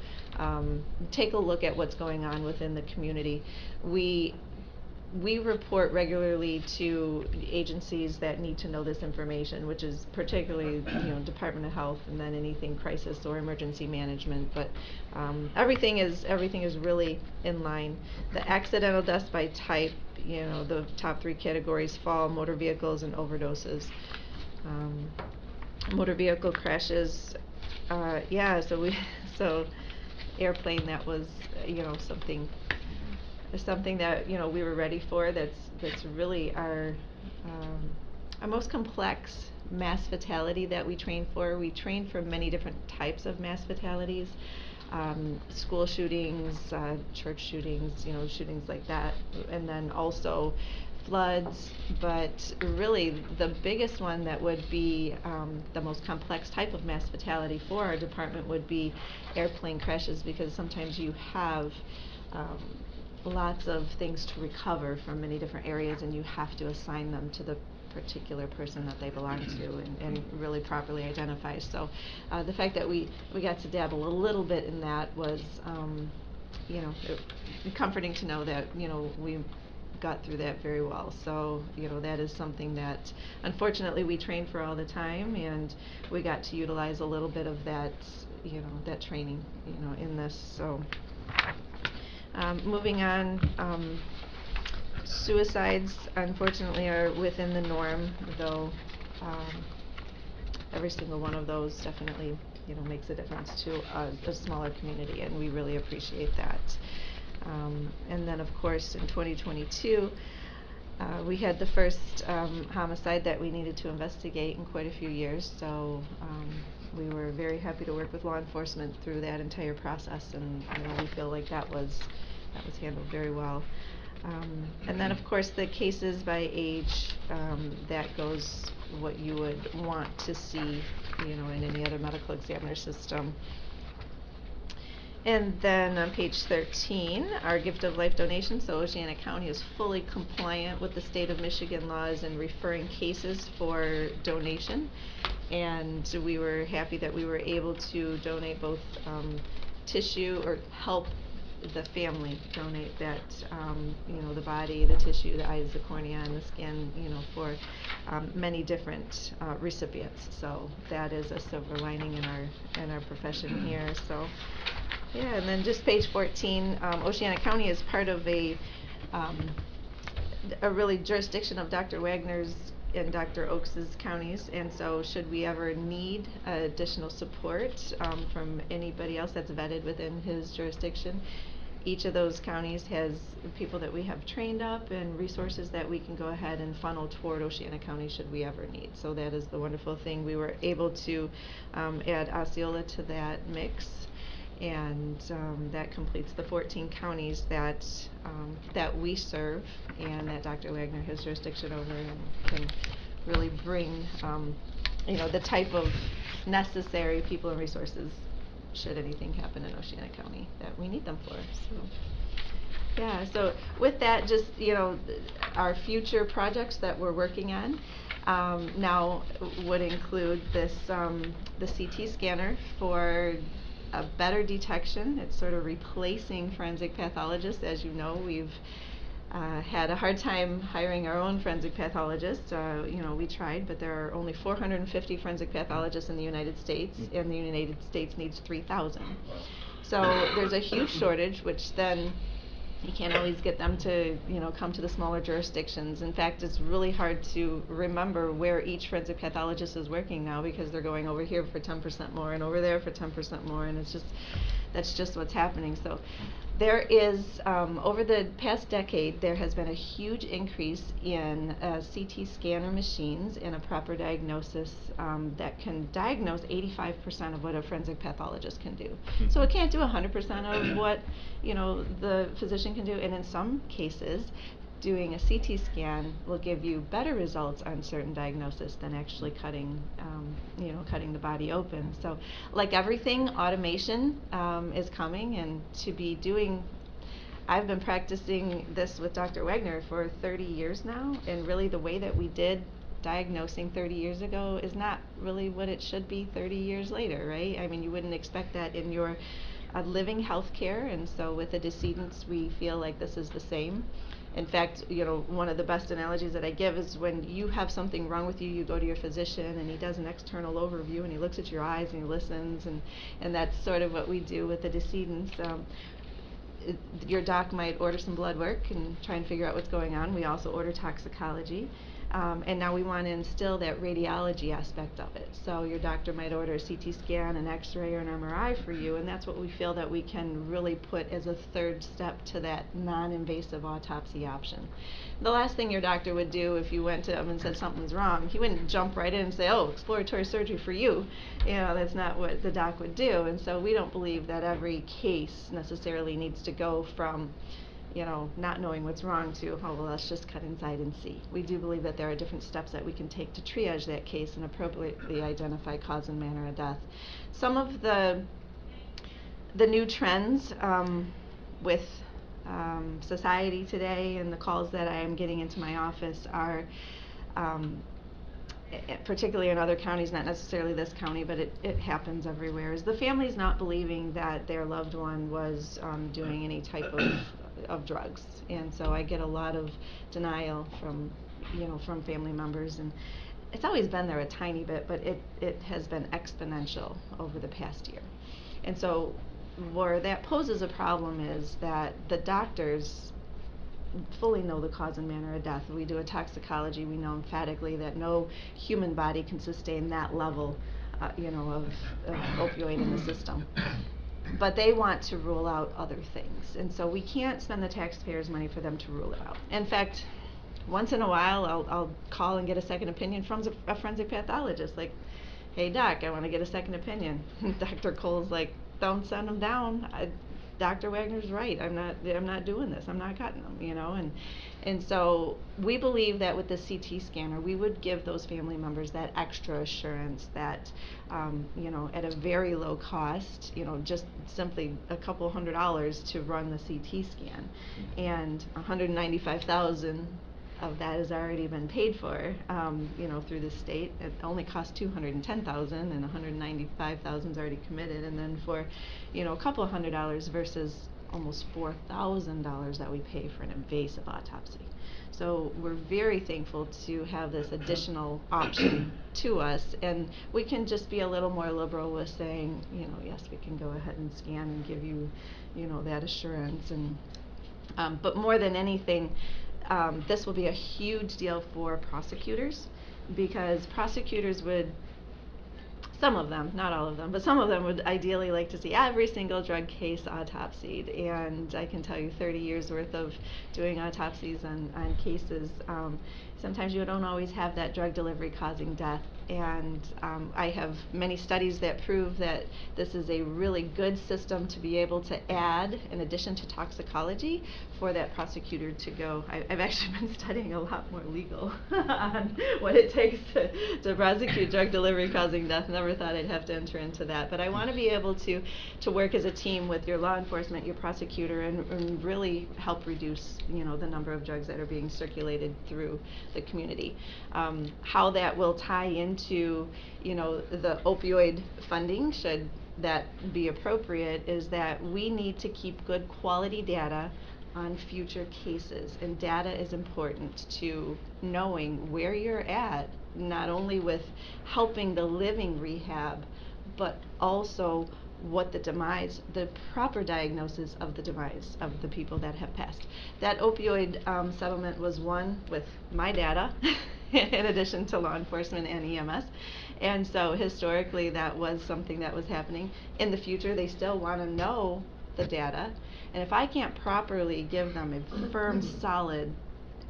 take a look at what's going on within the community. We report regularly to agencies that need to know this information, which is particularly Department of Health, and then anything crisis or emergency management. But everything is really in line. The accidental deaths by type, the top three categories fall: motor vehicles and overdoses. Motor vehicle crashes, so airplane, that was something that we were ready for. That's really our most complex mass fatality that we train for. We train for many different types of mass fatalities, school shootings, church shootings, shootings like that, and then also floods. But really the biggest one that would be the most complex type of mass fatality for our department would be airplane crashes, because sometimes you have lots of things to recover from many different areas, and you have to assign them to the particular person that they belong to and really properly identify. So the fact that we got to dabble a little bit in that was comforting to know that we got through that very well. So that is something that unfortunately we train for all the time, and we got to utilize a little bit of that that training in this. So moving on, suicides unfortunately are within the norm, though every single one of those definitely makes a difference to a smaller community, and we really appreciate that. And then of course in 2022 we had the first homicide that we needed to investigate in quite a few years, so we were very happy to work with law enforcement through that entire process, and we feel like that was handled very well. And then of course the cases by age, that goes what you would want to see in any other medical examiner system. And then on page 13, our gift of life donation. So Oceana County is fully compliant with the state of Michigan laws in referring cases for donation, and we were happy that we were able to donate both tissue, or help the family donate that, the body, the tissue, the eyes, the cornea, and the skin, for many different recipients. So that is a silver lining in our profession here. So, yeah, and then just page 14, Oceana County is part of a really jurisdiction of Dr. Wagner's and Dr. Oaks's counties, and so should we ever need additional support from anybody else that's vetted within his jurisdiction, each of those counties has people that we have trained up and resources that we can go ahead and funnel toward Oceana County should we ever need. So that is the wonderful thing. We were able to add Osceola to that mix, and that completes the 14 counties that we serve and that Dr. Wagner has jurisdiction over and can really bring the type of necessary people and resources should anything happen in Oceana County that we need them for. So yeah, so with that, just our future projects that we're working on now would include this the CT scanner for a better detection. It's sort of replacing forensic pathologists. As you know, we've had a hard time hiring our own forensic pathologists. We tried, but there are only 450 forensic pathologists in the United States, and the United States needs 3,000. So there's a huge shortage, which then you can't always get them to, come to the smaller jurisdictions. In fact, it's really hard to remember where each forensic pathologist is working now because they're going over here for 10% more and over there for 10% more, and that's just what's happening. So there is, over the past decade, there has been a huge increase in CT scanner machines and a proper diagnosis that can diagnose 85% of what a forensic pathologist can do. So it can't do 100% of what the physician can do, and in some cases, doing a CT scan will give you better results on certain diagnosis than actually cutting the body open. So, like everything, automation is coming, and to be doing. I've been practicing this with Dr. Wagner for 30 years now, and really the way that we did diagnosing 30 years ago is not really what it should be 30 years later, right? I mean, you wouldn't expect that in your living healthcare, and so with the decedents, we feel like this is the same. In fact, one of the best analogies that I give is when you have something wrong with you, you go to your physician and he does an external overview and he looks at your eyes and he listens, and that's sort of what we do with the decedents. Your doc might order some blood work and try and figure out what's going on. We also order toxicology. And now we want to instill that radiology aspect of it. So your doctor might order a CT scan, an X-ray, or an MRI for you, and that's what we feel that we can really put as a third step to that non-invasive autopsy option. The last thing your doctor would do if you went to him and said something's wrong, he wouldn't jump right in and say, oh, exploratory surgery for you. That's not what the doc would do. And so we don't believe that every case necessarily needs to go from not knowing what's wrong to, oh, well, let's just cut inside and see. We do believe that there are different steps that we can take to triage that case and appropriately identify cause and manner of death. Some of the new trends with society today and the calls that I am getting into my office are, particularly in other counties, not necessarily this county, but it happens everywhere, is the families not believing that their loved one was doing any type of drugs. And so I get a lot of denial from family members, and it's always been there a tiny bit, but it has been exponential over the past year. And so where that poses a problem is that the doctors fully know the cause and manner of death. We do a toxicology, we know emphatically that no human body can sustain that level of opioid in the system. But they want to rule out other things, and so we can't spend the taxpayers' money for them to rule it out. In fact, once in a while I'll call and get a second opinion from a forensic pathologist, like, hey doc, I want to get a second opinion. Dr. Cole's like, don't send them down. Dr. Wagner's right. I'm not doing this. I'm not cutting them, and so we believe that with the CT scanner, we would give those family members that extra assurance that, at a very low cost, just simply a couple $100 to run the CT scan, and $195,000 of that has already been paid for, through the state. It only costs $210,000, and $195,000 is already committed, and then for, a couple $100 versus almost $4,000 that we pay for an invasive autopsy. So we're very thankful to have this additional option to us, and we can just be a little more liberal with saying, you know, yes, we can go ahead and scan and give you, you know, that assurance. And but more than anything, this will be a huge deal for prosecutors, because prosecutors would, some of them, not all of them, but some of them would ideally like to see every single drug case autopsied. And I can tell you 30 years worth of doing autopsies on cases, sometimes you don't always have that drug delivery causing death. And I have many studies that prove that this is a really good system to be able to add, in addition to toxicology, for that prosecutor to go. I've actually been studying a lot more legal on what it takes to prosecute drug delivery causing death. Never thought I'd have to enter into that. But I want to be able to work as a team with your law enforcement, your prosecutor, and really help reduce, you know, the number of drugs that are being circulated through the community. How that will tie into, you know, the opioid funding, should that be appropriate, is that we need to keep good quality data on future cases, and data is important to knowing where you're at, not only with helping the living rehab, but also what the proper diagnosis of the demise of the people that have passed. That opioid settlement was one with my data, in addition to law enforcement and EMS. And so historically that was something that was happening. In the future, they still want to know the data. And if I can't properly give them a firm, solid,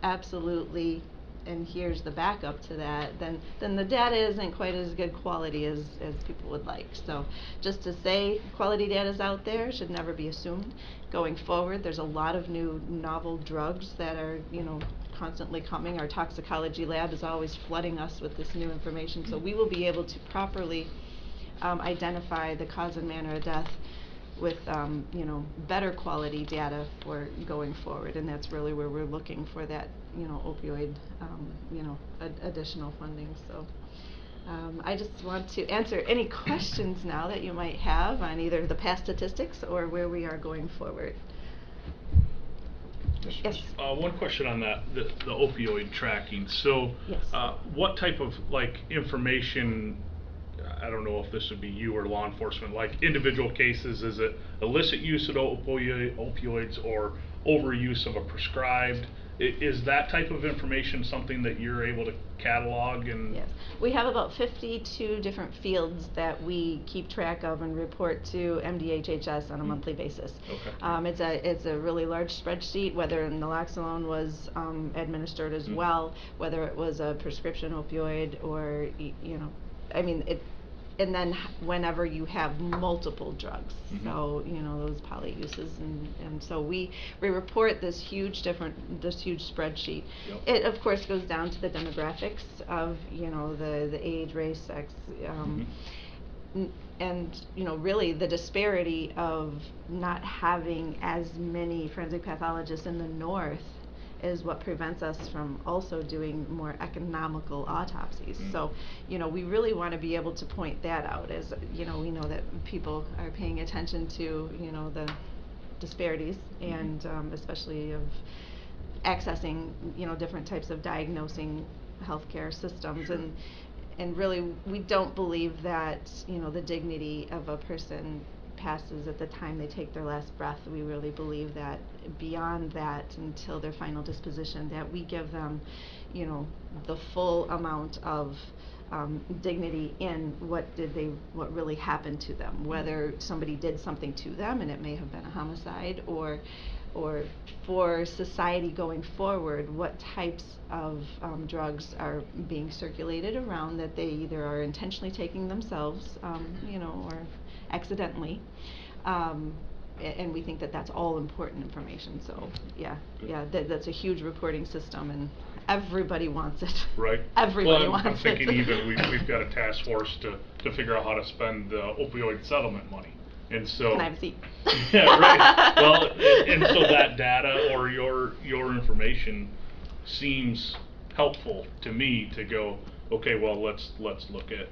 absolutely, and here's the backup to that, then the data isn't quite as good quality as people would like. So just to say quality data is out there should never be assumed. Going forward, there's a lot of new novel drugs that are, you know, constantly coming. Our toxicology lab is always flooding us with this new information, so we will be able to properly identify the cause and manner of death with you know, better quality data for going forward, and that's really where we're looking for that, you know, opioid you know, additional funding. So I just want to answer any questions now that you might have on either the past statistics or where we are going forward. Yes. One question on that, the opioid tracking. So, yes. What type of information? I don't know if this would be you or law enforcement. Like individual cases, is it illicit use of opioids or overuse of a prescribed? Is that type of information something that you're able to catalog? And yes, we have about 52 different fields that we keep track of and report to MDHHS on a monthly basis. Okay. It's a really large spreadsheet, whether naloxone was administered as well, whether it was a prescription opioid or, you know, I mean, and then whenever you have multiple drugs, so, you know, those poly uses, and so we report this huge spreadsheet. Yep. It of course goes down to the demographics of, you know, the age, race, sex, and, you know, really the disparity of not having as many forensic pathologists in the north is what prevents us from also doing more economical autopsies. So, you know, we really want to be able to point that out, as, you know, we know that people are paying attention to, you know, the disparities and especially of accessing, you know, different types of diagnosing healthcare systems. Sure. And really we don't believe that, you know, the dignity of a person passes at the time they take their last breath. We really believe that beyond that, until their final disposition, that we give them, you know, the full amount of dignity in what really happened to them, whether somebody did something to them and it may have been a homicide, or for society going forward, what types of drugs are being circulated around that they either are intentionally taking themselves, you know, or accidentally, and we think that that's all important information. So yeah, that's a huge reporting system, and everybody wants it. Right. Everybody well, wants it. I'm thinking even we've got a task force to figure out how to spend the opioid settlement money, and so. Can I have a seat? Yeah, right. Well, and so that data or your information seems helpful to me to go, okay, well, let's look at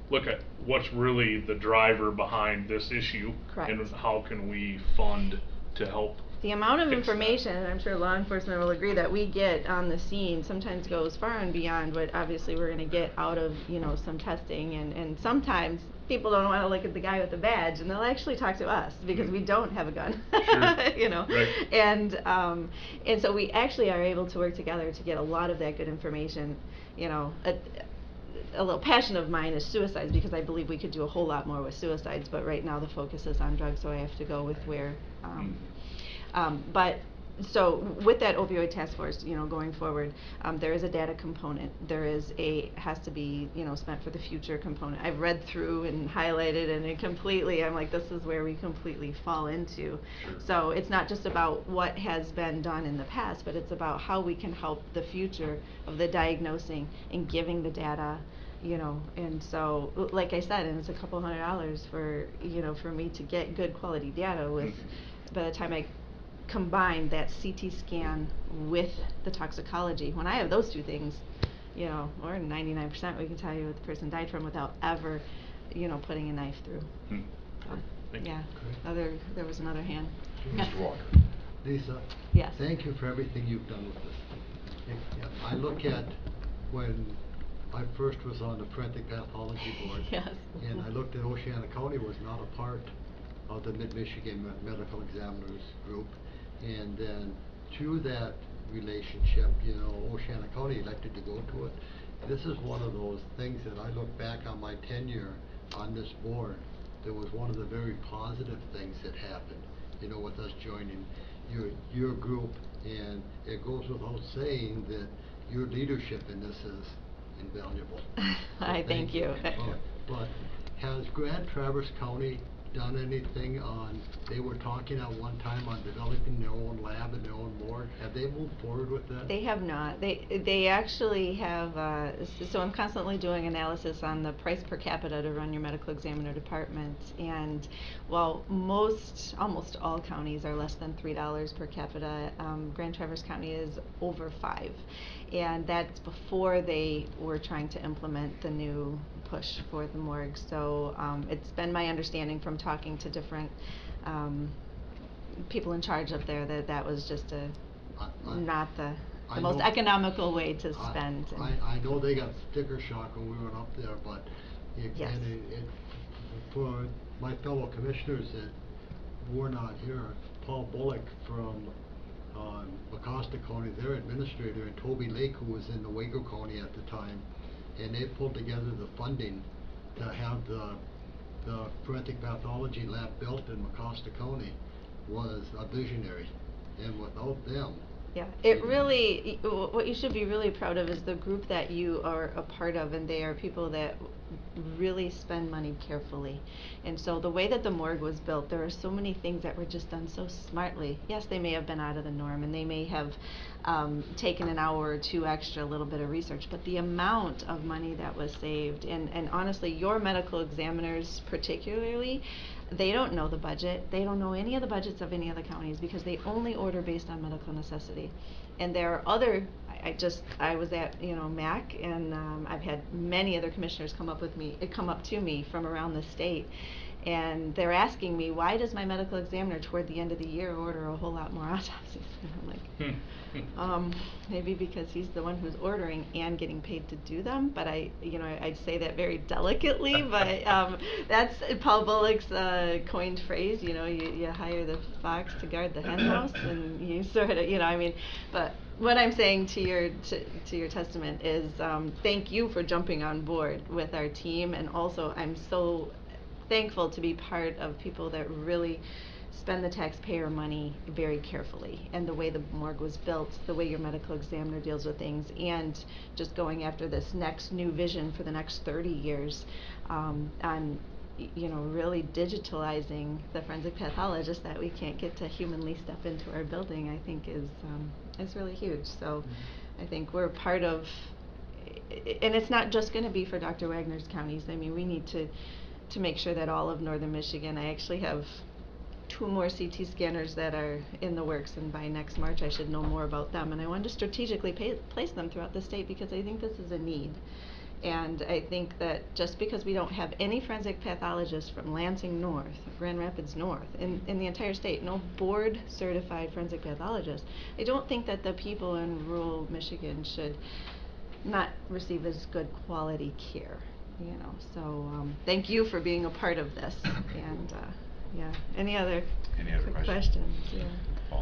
look at what's really the driver behind this issue. Correct. And how can we fund to help. The amount of fix that. information, and I'm sure law enforcement will agree, that we get on the scene sometimes goes far and beyond what obviously we're gonna get out of, you know, some testing, and sometimes people don't wanna look at the guy with the badge, and they'll actually talk to us, because we don't have a gun. Sure. You know? Right. And so we actually are able to work together to get a lot of that good information. You know, a little passion of mine is suicides, because I believe we could do a whole lot more with suicides, but right now the focus is on drugs, so I have to go with where, but so with that opioid task force, you know, going forward, there is a data component. There is has to be, you know, spent for the future component. I've read through and highlighted, and it completely, I'm like, this is where we completely fall into. Sure. So it's not just about what has been done in the past, but it's about how we can help the future of the diagnosing and giving the data, you know. And so, like I said, and it's a couple $100 for, you know, for me to get good quality data with, by the time I combine that CT scan with the toxicology, when I have those two things, you know, or 99% we can tell you what the person died from without ever, you know, putting a knife through. So, Thank you. yeah. There was another hand. Mr. Walker. Lisa? Yes. Thank you for everything you've done with this. I look at when I first was on the forensic pathology board. Yes. And I looked at Oceana County was not a part of the Mid-Michigan Medical Examiners Group. And then through that relationship, you know, Oceana County elected to go to it. This is one of those things that I look back on my tenure on this board. That was one of the very positive things that happened, you know, with us joining your group. And it goes without saying that your leadership in this is invaluable. I thank you. But has Grand Traverse County done anything on, they were talking at one time on developing their own lab and their own morgue? Have they moved forward with that? They have not. They actually have, so I'm constantly doing analysis on the price per capita to run your medical examiner department, and while almost all counties are less than $3 per capita, Grand Traverse County is over $5, and that's before they were trying to implement the new push for the morgue. So it's been my understanding from talking to different people in charge up there that was just not the most economical way to spend. I know they got sticker shock when we went up there, but yes. For my fellow commissioners that were not here, Paul Bullock from Mecosta County, their administrator, and Toby Lake, who was in the Waco County at the time, and they pulled together the funding to have the forensic pathology lab built in Mecosta County, was a visionary. And without them, yeah, it really, what you should be really proud of is the group that you are a part of, and they are people that really spend money carefully. And so the way that the morgue was built, there are so many things that were just done so smartly. Yes, they may have been out of the norm, and they may have taken an hour or two extra, a little bit of research, but the amount of money that was saved, and honestly, your medical examiners particularly, they don't know the budget. They don't know any of the budgets of any of the counties, because they only order based on medical necessity. And there are other, I was at, you know, MAC, and I've had many other commissioners come up to me from around the state, and they're asking me, why does my medical examiner toward the end of the year order a whole lot more autopsies? And I'm like, maybe because he's the one who's ordering and getting paid to do them. But I'd say that very delicately, but that's Paul Bullock's coined phrase, you know, you hire the fox to guard the hen house, and you sort of, you know, I mean, but what I'm saying to your testament is thank you for jumping on board with our team, and also I'm so thankful to be part of people that really spend the taxpayer money very carefully, and the way the morgue was built, the way your medical examiner deals with things, and just going after this next new vision for the next 30 years on, you know, really digitalizing the forensic pathologist that we can't get to humanly step into our building, I think is really huge. So I think we're part of, and it's not just going to be for Dr. Wagner's counties. I mean, we need to make sure that all of northern Michigan, I actually have 2 more CT scanners that are in the works, and by next March I should know more about them, and I wanted to strategically place them throughout the state, because I think this is a need. And I think that just because we don't have any forensic pathologists from Lansing North, Grand Rapids North, in the entire state, no board certified forensic pathologists, I don't think that the people in rural Michigan should not receive as good quality care, you know. So thank you for being a part of this. And yeah, any other quick questions? Yeah.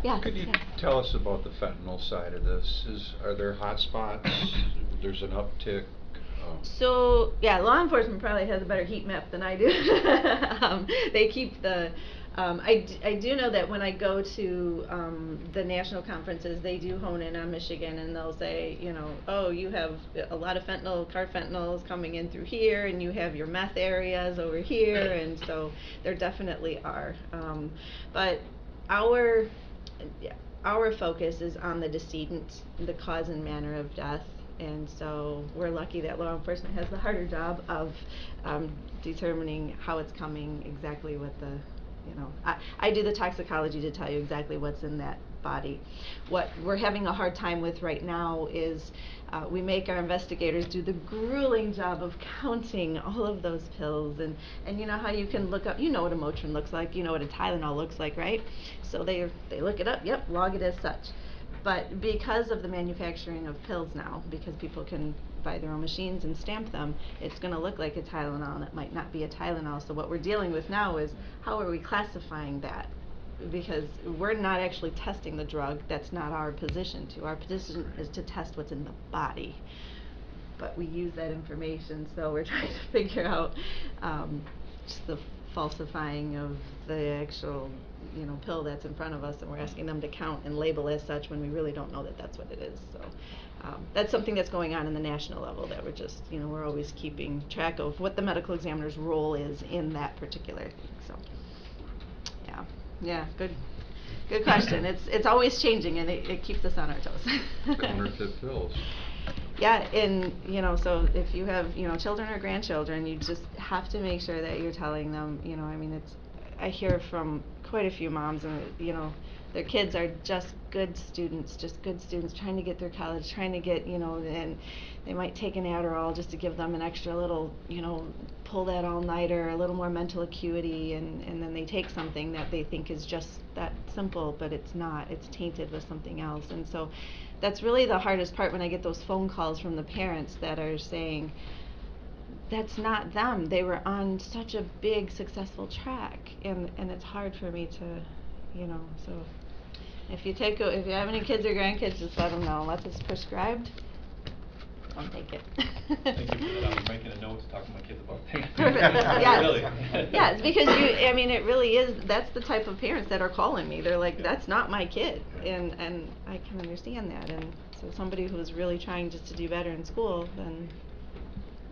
Yeah. Could you yeah. tell us about the fentanyl side of this? Are there hot spots? There's an uptick? So, yeah, law enforcement probably has a better heat map than I do. They keep the, I do know that when I go to the national conferences, they do hone in on Michigan, and they'll say, you know, oh, you have a lot of fentanyl, carfentanyls coming in through here, and you have your meth areas over here, and so there definitely are. But our focus is on the decedent, the cause and manner of death. And so we're lucky that law enforcement has the harder job of determining how it's coming, exactly what the, you know, I do the toxicology to tell you exactly what's in that body. What we're having a hard time with right now is we make our investigators do the grueling job of counting all of those pills, and you know how you can look up, you know what a Motrin looks like, you know what a Tylenol looks like, right? So they look it up, yep, log it as such. But because of the manufacturing of pills now, because people can buy their own machines and stamp them, it's going to look like a Tylenol, and it might not be a Tylenol. So what we're dealing with now is, how are we classifying that? Because we're not actually testing the drug. That's not our position. Our position is to test what's in the body. But we use that information, so we're trying to figure out just the falsifying of the actual, you know, pill that's in front of us, and we're asking them to count and label as such when we really don't know that that's what it is. So that's something that's going on in the national level, that we're just, you know, we're always keeping track of what the medical examiner's role is in that particular thing. So yeah, good question. It's always changing, and it keeps us on our toes. Counterfeit pills. Yeah, and you know, so if you have, you know, children or grandchildren, you just have to make sure that you're telling them, you know, I mean, I hear from quite a few moms, and you know, their kids are just good students trying to get through college, trying to get, you know, and they might take an Adderall just to give them an extra little, you know, pull that all-nighter, a little more mental acuity, and then they take something that they think is just that simple, but it's not. It's tainted with something else. And so that's really the hardest part, when I get those phone calls from the parents that are saying, that's not them. They were on such a big, successful track, and it's hard for me to, you know, so if you have any kids or grandkids, just let them know. Unless it's prescribed, don't take it. Thank you for that. I was making a note to talk to my kids about taking it. Perfect. Yes. Really. Yes, because I mean, it really is, that's the type of parents that are calling me. They're like, that's not my kid. And I can understand that. And so somebody who's really trying just to do better in school, then,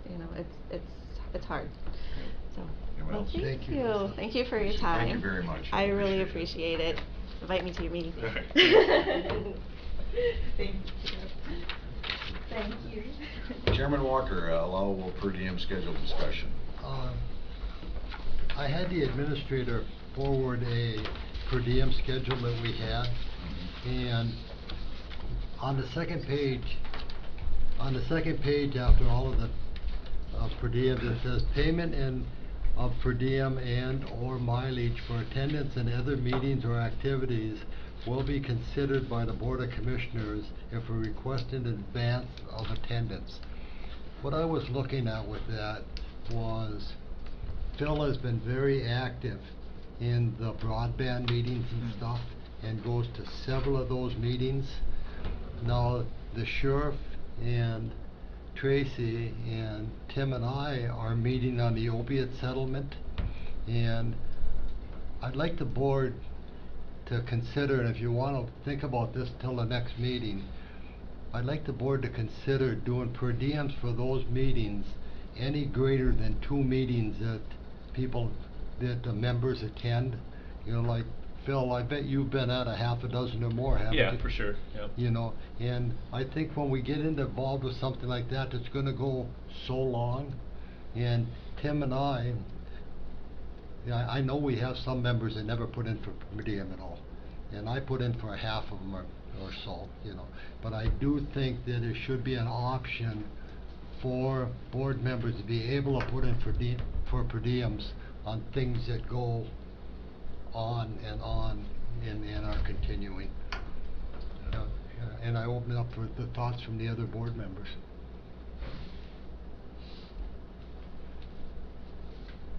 you know, it's hard. So, well, thank you. Thank you for your time. Thank you very much. I really appreciate it. Invite me to your meeting. Thank you. Thank you. Chairman Walker, allowable per diem schedule discussion. I had the administrator forward a per diem schedule that we had, and on the second page after all of the per diems, it says payment of per diem and or mileage for attendance in other meetings or activities will be considered by the Board of Commissioners if a request in advance of attendance. What I was looking at with that was, Phil has been very active in the broadband meetings and stuff, and goes to several of those meetings. Now, the sheriff and Tracy and Tim and I are meeting on the opiate settlement, and I'd like the board to consider, and if you want to think about this till the next meeting, I'd like the board to consider doing per diems for those meetings any greater than 2 meetings that the members attend. You know, like Phil, I bet you've been at a half a dozen or more, haven't you? Yeah, for sure. Yep. You know, and I think when we get involved with something like that, it's going to go so long. And Tim and I know we have some members that never put in for per diem at all, and I put in for a half of them or so, you know. But I do think that it should be an option for board members to be able to put in for per diems on things that go on and are continuing. And I open it up for the thoughts from the other board members.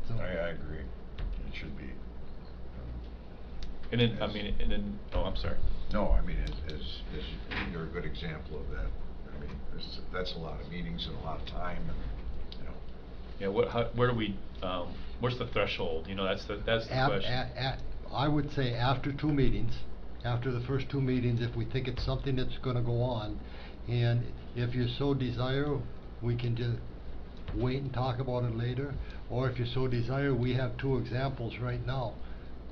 So I agree. It should be. And then, I mean, and then, oh, I'm sorry. No, I mean, you're a good example of that. I mean, that's a lot of meetings and a lot of time, and, you know. Yeah, where do we, where's the threshold? You know, that's the question. I would say after 2 meetings, after the first 2 meetings, if we think it's something that's gonna go on, and if you so desire, we can just wait and talk about it later, or if you so desire, we have 2 examples right now.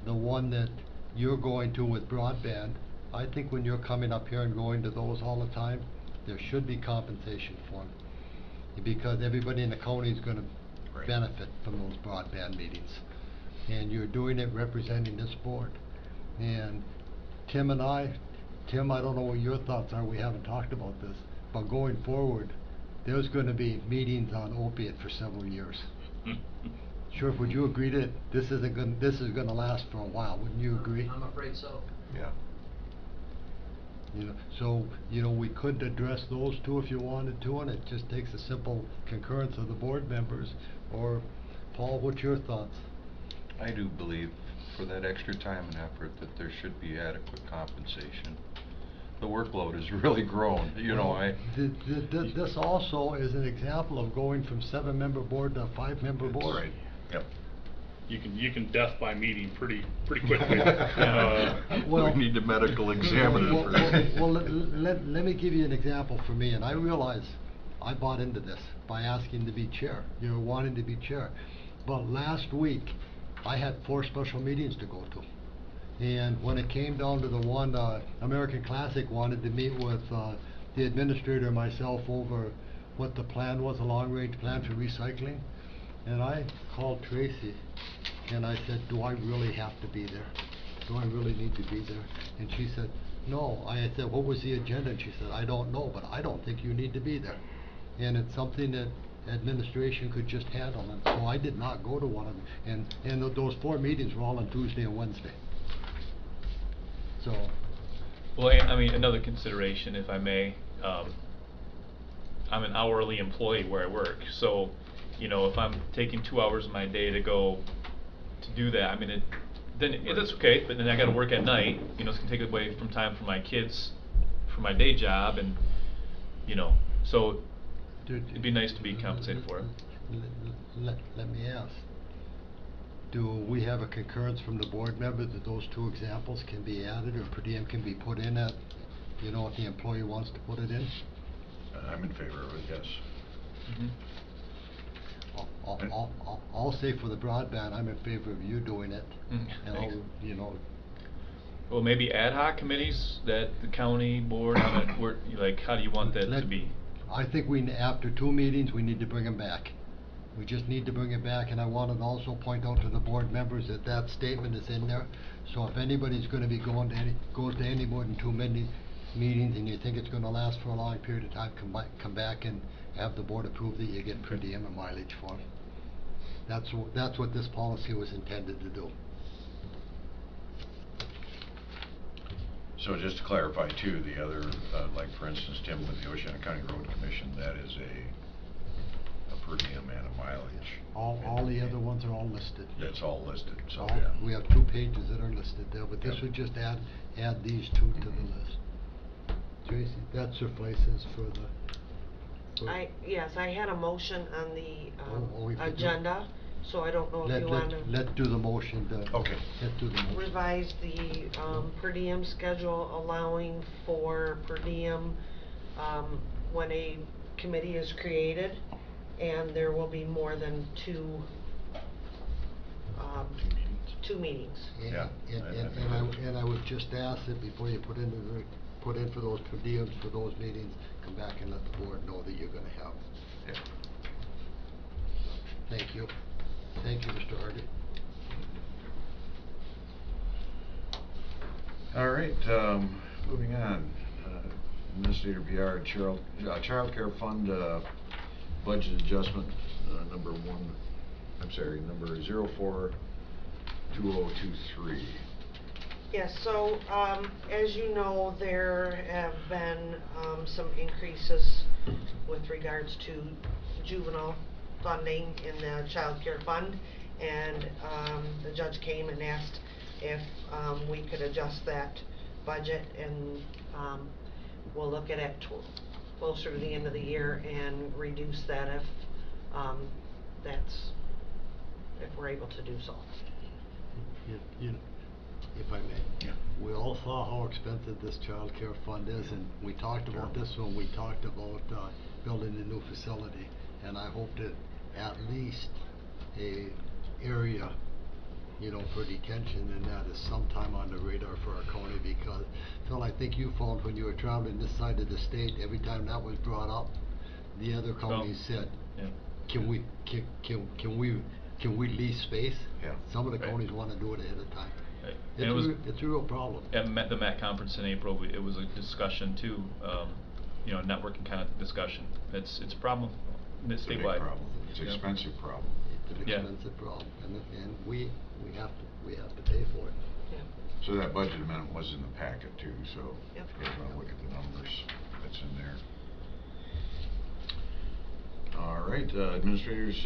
The one that you're going to with broadband, I think when you're coming up here and going to those all the time, there should be compensation for them, because everybody in the county is gonna benefit from those broadband meetings. And you're doing it representing this board. And Tim, I don't know what your thoughts are, we haven't talked about this, but going forward, there's gonna be meetings on opiate for several years. Sheriff, would you agree that this is gonna last for a while, wouldn't you agree? I'm afraid so. Yeah. You know, so, you know, we could address those 2 if you wanted to, and it just takes a simple concurrence of the board members. Or, Paul, what's your thoughts? I do believe for that extra time and effort that there should be adequate compensation. The workload has really grown, you know, This also is an example of going from 7-member board to a 5-member board. Right. Yep. You can death by meeting pretty quickly. Well, we need a medical examiner for that. Well, let me give you an example for me, and I realize I bought into this by asking to be chair, you know, wanting to be chair. But last week, I had 4 special meetings to go to. And when it came down to the one, American Classic wanted to meet with the administrator and myself over what the plan was, a long-range plan for recycling. And I called Tracy and I said, do I really have to be there? Do I really need to be there? And she said, no. I said, what was the agenda? And she said, I don't know, but I don't think you need to be there. And it's something that administration could just handle. And so I did not go to one of them. And those 4 meetings were all on Tuesday and Wednesday. So. Well, and, I mean, another consideration, if I may, I'm an hourly employee where I work, so, you know, if I'm taking 2 hours of my day to go to do that, I mean, that's okay, but then I gotta work at night, you know, it's gonna take away from time for my kids, for my day job, and, you know, so it'd be nice to be compensated for it. Let me ask, do we have a concurrence from the board member that those 2 examples can be added, or per diem can be put in at, you know, if the employee wants to put it in? I'm in favor of it, yes. Mm-hmm. I'll say for the broadband, I'm in favor of you doing it. And Thanks. you know. Well, maybe ad hoc committees that the county board, I mean, like, how do you want that to be? I think after 2 meetings, we need to bring them back. We just need to bring it back, and I wanted to also point out to the board members that that statement is in there. So if anybody's gonna be goes to any more than 2 meetings and you think it's gonna last for a long period of time, come back and have the board approve that you get per diem and mileage for them. That's what this policy was intended to do. So just to clarify too, the other, like for instance, Tim, with the Oceana County Road Commission, that is a per diem and a mileage. All the other ones are all listed. That's all listed, so All, yeah. we have 2 pages that are listed there, but this Yep. would just add these 2 to the list. Tracy, that suffices for the. Yes, I had a motion on the we could do- agenda, so I don't know if you want to Let's do the motion to. Okay. Let's do the motion. revise the per diem schedule, allowing for per diem when a committee is created, and there will be more than 2 meetings. Yeah. And I would just ask that before you put in for those per diems for those meetings, come back and let the board know that you're gonna have. Yeah. Thank you. Thank you, Mr. Hardy. All right, moving on. Administrator Biard, Child Care Fund, budget adjustment, number 042023. Yes, so, as you know, there have been, some increases with regards to juvenile funding in the child care fund, and, the judge came and asked if, we could adjust that budget, and, we'll look at it closer to the end of the year and reduce that if, if we're able to do so. If I may. Yeah. We all saw how expensive this child care fund is, and we talked about this when we talked about building a new facility, and I hope that at least a area, you know, for detention, and that is sometime on the radar for our county, because Phil, I think you found when you were traveling this side of the state, every time that was brought up, the other counties said, Yeah. can we lease space? Yeah. Some of the Right. counties wanna do it ahead of time. Right. It's And it was it's a real problem. at the MAC conference in April. It was a discussion too, you know, networking kind of discussion. It's a problem It's a big statewide. problem. It's an Yeah. expensive problem. It's an Yeah. expensive problem, and we have to pay for it. Yeah. So that budget amendment was in the packet too, so Yep. if you wanna look at the numbers, that's in there. All right, administrators,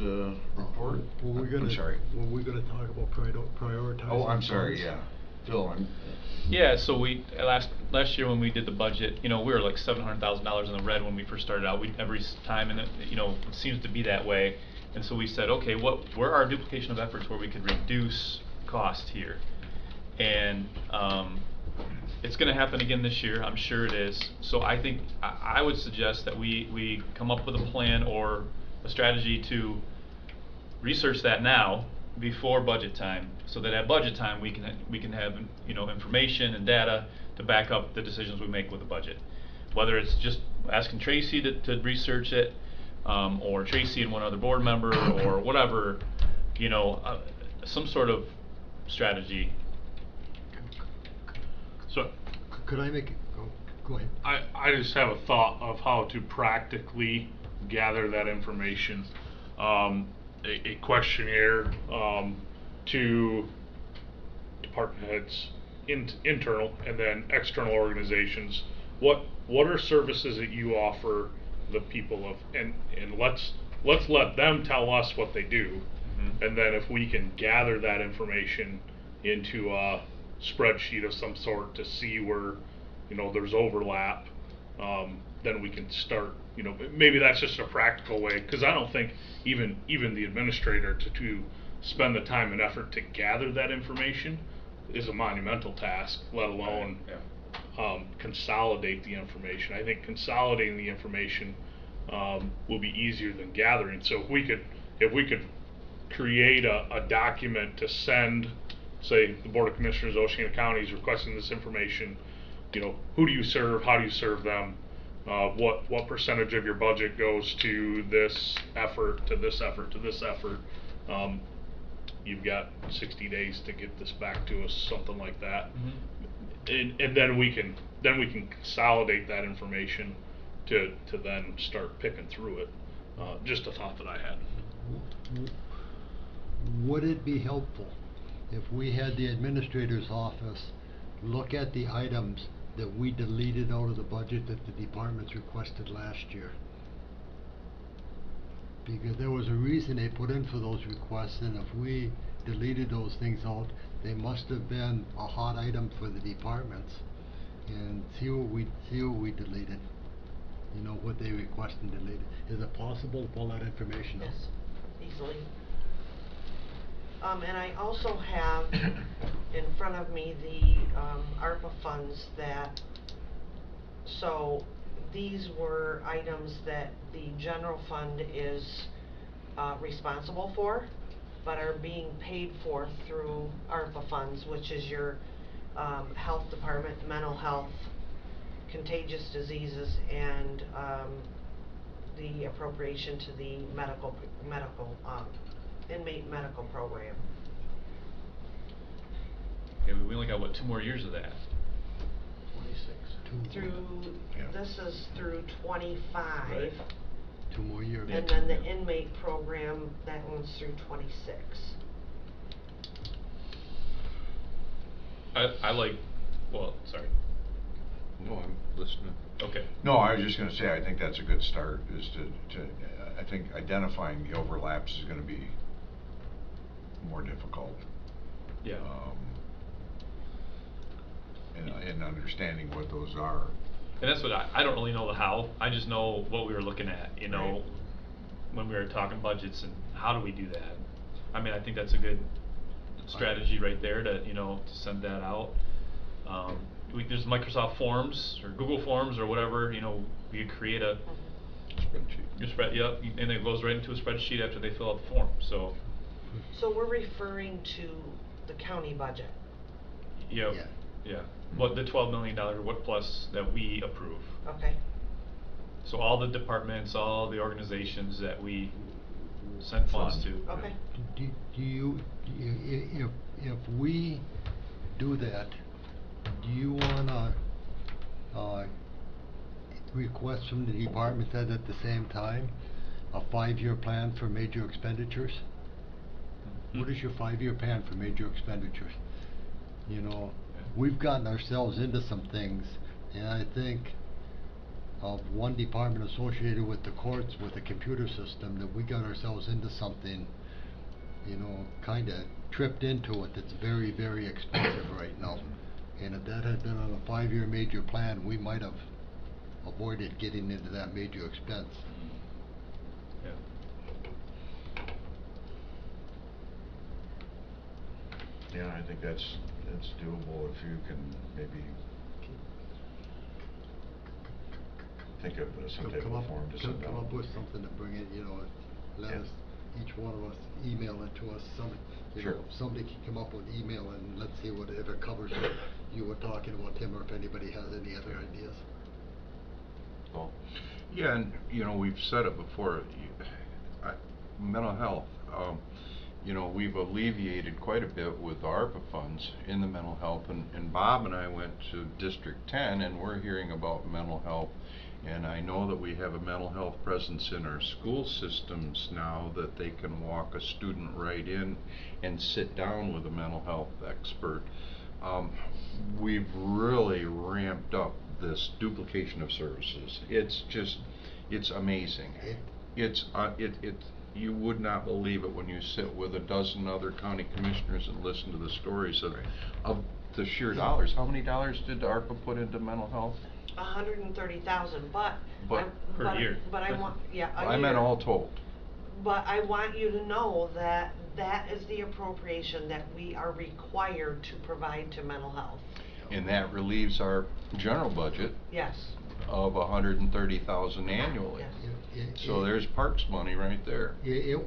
report. Were we gonna, I'm sorry. were we gonna talk about prioritizing? Oh, I'm sorry, funds? yeah. Phil, Yeah, so we last year when we did the budget, you know, we were like $700,000 in the red when we first started out. We every time, and you know, it seems to be that way. And so we said, okay, where are our duplication of efforts where we could reduce cost here? And it's going to happen again this year. I'm sure it is. So I think I would suggest that we come up with a plan or a strategy to research that now before budget time, so that at budget time we can have, you know, information and data to back up the decisions we make with the budget. Whether it's just asking Tracy to research it, or Tracy and one other board member, or whatever, you know, some sort of strategy. So, Could I make, go ahead. I just have a thought of how to practically gather that information. A questionnaire to department heads, internal and then external organizations. What are services that you offer the people of, and let's let them tell us what they do, and then if we can gather that information into a spreadsheet of some sort to see where, you know, there's overlap, then we can start, you know, maybe that's just a practical way, because I don't think even the administrator to spend the time and effort to gather that information is a monumental task, let alone consolidate the information. I think consolidating the information will be easier than gathering. So if we could create a document to send, say, the Board of Commissioners of Oceana County is requesting this information, you know, who do you serve, how do you serve them, what percentage of your budget goes to this effort, to this effort, to this effort. You've got 60 days to get this back to us, something like that. And then we can consolidate that information to then start picking through it. Just a thought that I had. Would it be helpful if we had the administrator's office look at the items that we deleted out of the budget that the departments requested last year? Because there was a reason they put in for those requests, and if we deleted those things out, they must have been a hot item for the departments. And see what we deleted. You know, what they requested and deleted. Is it possible to pull that information out? Yes, easily. And I also have in front of me the ARPA funds that, so these were items that the general fund is responsible for, but are being paid for through ARPA funds, which is your health department, mental health, contagious diseases, and the appropriation to the inmate medical program. Okay, we only got, what, 2 more years of that? 26. Through, Yeah. this is through 25. Right. 2 more years. And then the inmate program, that one's through 26. I like, well, sorry. No, I'm listening. Okay. No, I was just gonna say, I think that's a good start, is I think identifying the overlaps is gonna be more difficult. Yeah. And understanding what those are. And that's what I don't really know the how, I just know what we were looking at, you know, Right. when we were talking budgets and how do we do that? I mean, I think that's a good strategy right there to, you know, to send that out. There's Microsoft Forms or Google Forms or whatever, you know, we could create a Spreadsheet. yep, and it goes right into a spreadsheet after they fill out the form, so. So we're referring to the county budget. Yep, Yeah. yeah, what the $12 million, what plus that we approve. Okay. So all the departments, all the organizations that we send funds to. Okay. Do you, if we do that, do you wanna, request from the department that at the same time, a 5-year plan for major expenditures? What is your 5-year plan for major expenditures? You know, we've gotten ourselves into some things, and I think of one department associated with the courts with a computer system that we got ourselves into something, you know, kinda tripped into it that's very, very expensive right now. And if that had been on a 5-year major plan, we might have avoided getting into that major expense. Yeah. Yeah, I think that's doable if you can maybe think of some type of form to send out. Come up with something to bring in, you know, let Yeah. us, each one of us email it to us, you Sure. know, if somebody can come up with email and let's see what, if it covers what you were talking about, Tim, or if anybody has any other ideas. Paul? Yeah, and you know, we've said it before, mental health, you know, we've alleviated quite a bit with ARPA funds in the mental health, and Bob and I went to District 10 and we're hearing about mental health, and I know that we have a mental health presence in our school systems now, that they can walk a student right in and sit down with a mental health expert. We've really ramped up this duplication of services. It's just, it's amazing. You would not believe it when you sit with a dozen other county commissioners and listen to the stories of the sheer dollars. How many dollars did ARPA put into mental health? 130,000, but per year. But I want, yeah, a I meant year. all told. But I want you to know that that is the appropriation that we are required to provide to mental health. And that relieves our general budget Yes. of 130,000 annually. Yes. So there's parks money right there. It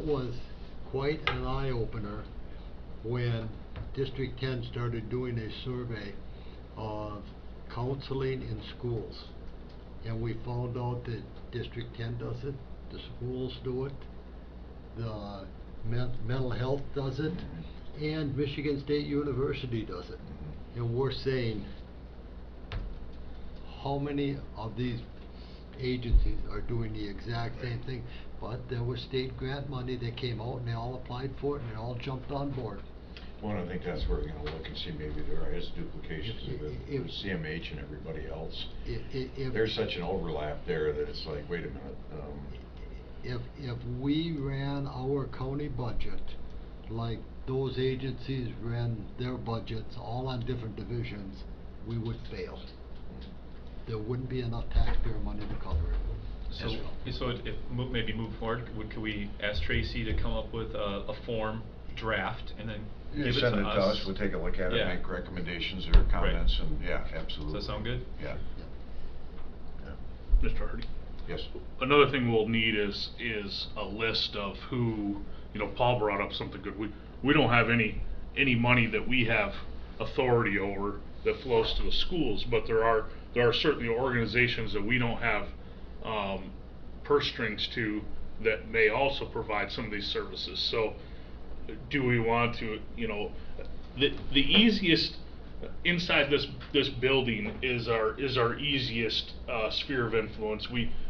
was quite an eye-opener when District 10 started doing a survey of counseling in schools. And we found out that District 10 does it, the schools do it, the mental health does it, and Michigan State University does it. And we're saying, how many of these agencies are doing the exact same thing? But there was state grant money that came out and they all applied for it and they all jumped on board. Well, I think that's where we're gonna look and see maybe there is duplications with CMH and everybody else. There's such an overlap there that it's like, wait a minute. If we ran our county budget like those agencies ran their budgets all on different divisions, we would fail. There wouldn't be enough taxpayer money to cover it. So maybe move forward, could we ask Tracy to come up with a form draft and then Yeah, give it send to it to us, we'll take a look at it, Yeah. make recommendations or comments, and yeah, absolutely. Does that sound good? Yeah. Mr. Hardy? Yes. Another thing we'll need is a list of who, you know, Paul brought up something good. We don't have any money that we have authority over that flows to the schools, but there are certainly organizations that we don't have purse strings to that may also provide some of these services. So do we want to, you know, the easiest inside this building is our easiest sphere of influence.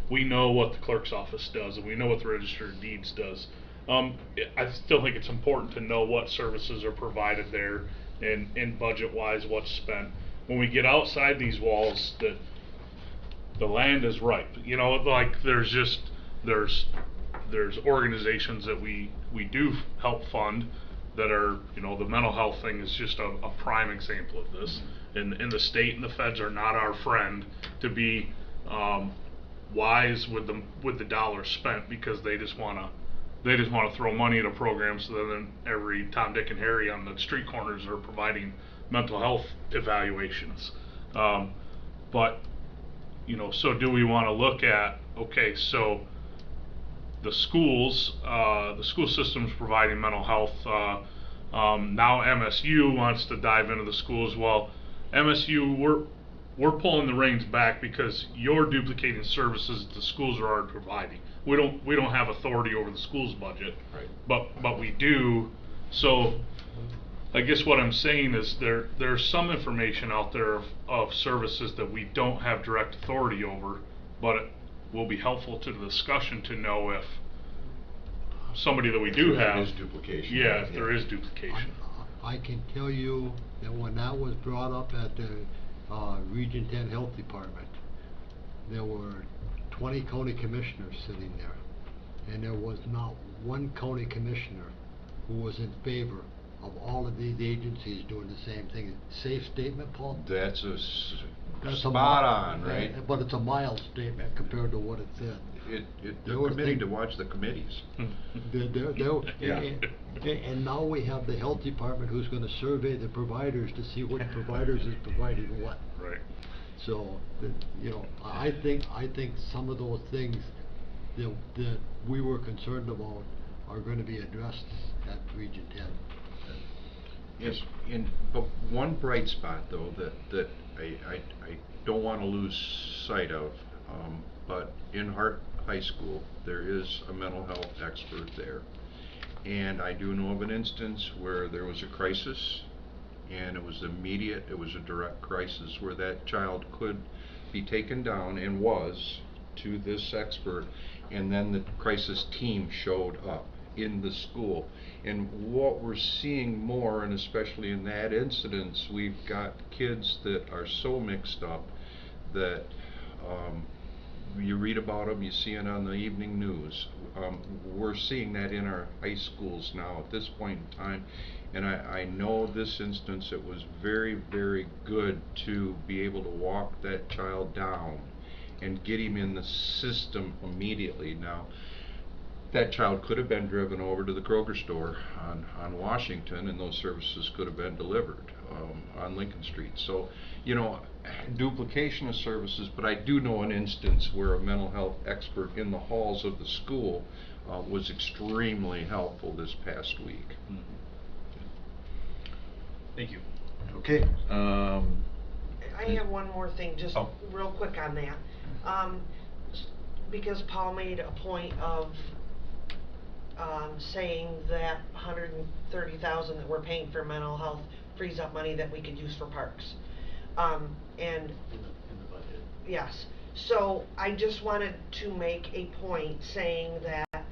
we know what the clerk's office does, and we know what the register of deeds does. I still think it's important to know what services are provided there, and budget-wise, what's spent. When we get outside these walls, the land is ripe. You know, like there's organizations that we do help fund that are, you know, the mental health thing is just a prime example of this. And the state and the feds are not our friend to be wise with the dollars spent, because they just wanna throw money at a program, so then every Tom, Dick, and Harry on the street corners are providing mental health evaluations. But, you know, so do we want to look at, okay, so the school system's providing mental health. Now MSU wants to dive into the schools. Well, MSU, we're pulling the reins back because you're duplicating services the schools are already providing. We don't have authority over the school's budget, Right. but we do. So I guess what I'm saying is there's some information out there of services that we don't have direct authority over, but it will be helpful to the discussion to know if somebody that we do If there have is duplication. Yeah, if there is duplication. I can tell you that when that was brought up at the Region 10 Health Department, there were 20 county commissioners sitting there, and there was not one county commissioner who was in favor of all of these agencies doing the same thing. Safe statement, Paul? That's That's a spot mild- on, right? But it's a mild statement compared to what it said. They're There were committing things- to watch the committees. Yeah. And now we have the health department who's gonna survey the providers to see what providers is providing what. Right. So, you know, I think some of those things that we were concerned about are gonna be addressed at Region 10. Yes, but one bright spot though that I don't want to lose sight of, but in Hart High School there is a mental health expert there, and I do know of an instance where there was a crisis, and it was immediate, it was a direct crisis where that child could be taken down and was to this expert, and then the crisis team showed up in the school. And what we're seeing more, and especially in that incidence, we've got kids that are so mixed up that you read about them, you see it on the evening news. We're seeing that in our high schools now at this point in time, and I know this instance, it was very, very good to be able to walk that child down and get him in the system immediately. Now, that child could have been driven over to the Kroger store on Washington, and those services could have been delivered on Lincoln Street. So, you know, duplication of services, but I do know an instance where a mental health expert in the halls of the school was extremely helpful this past week. Mm-hmm. Thank you. Okay, I have one more thing, just Oh. real quick on that. Because Paul made a point of saying that $130,000 that we're paying for mental health frees up money that we could use for parks. And In the budget. yes, so I just wanted to make a point saying that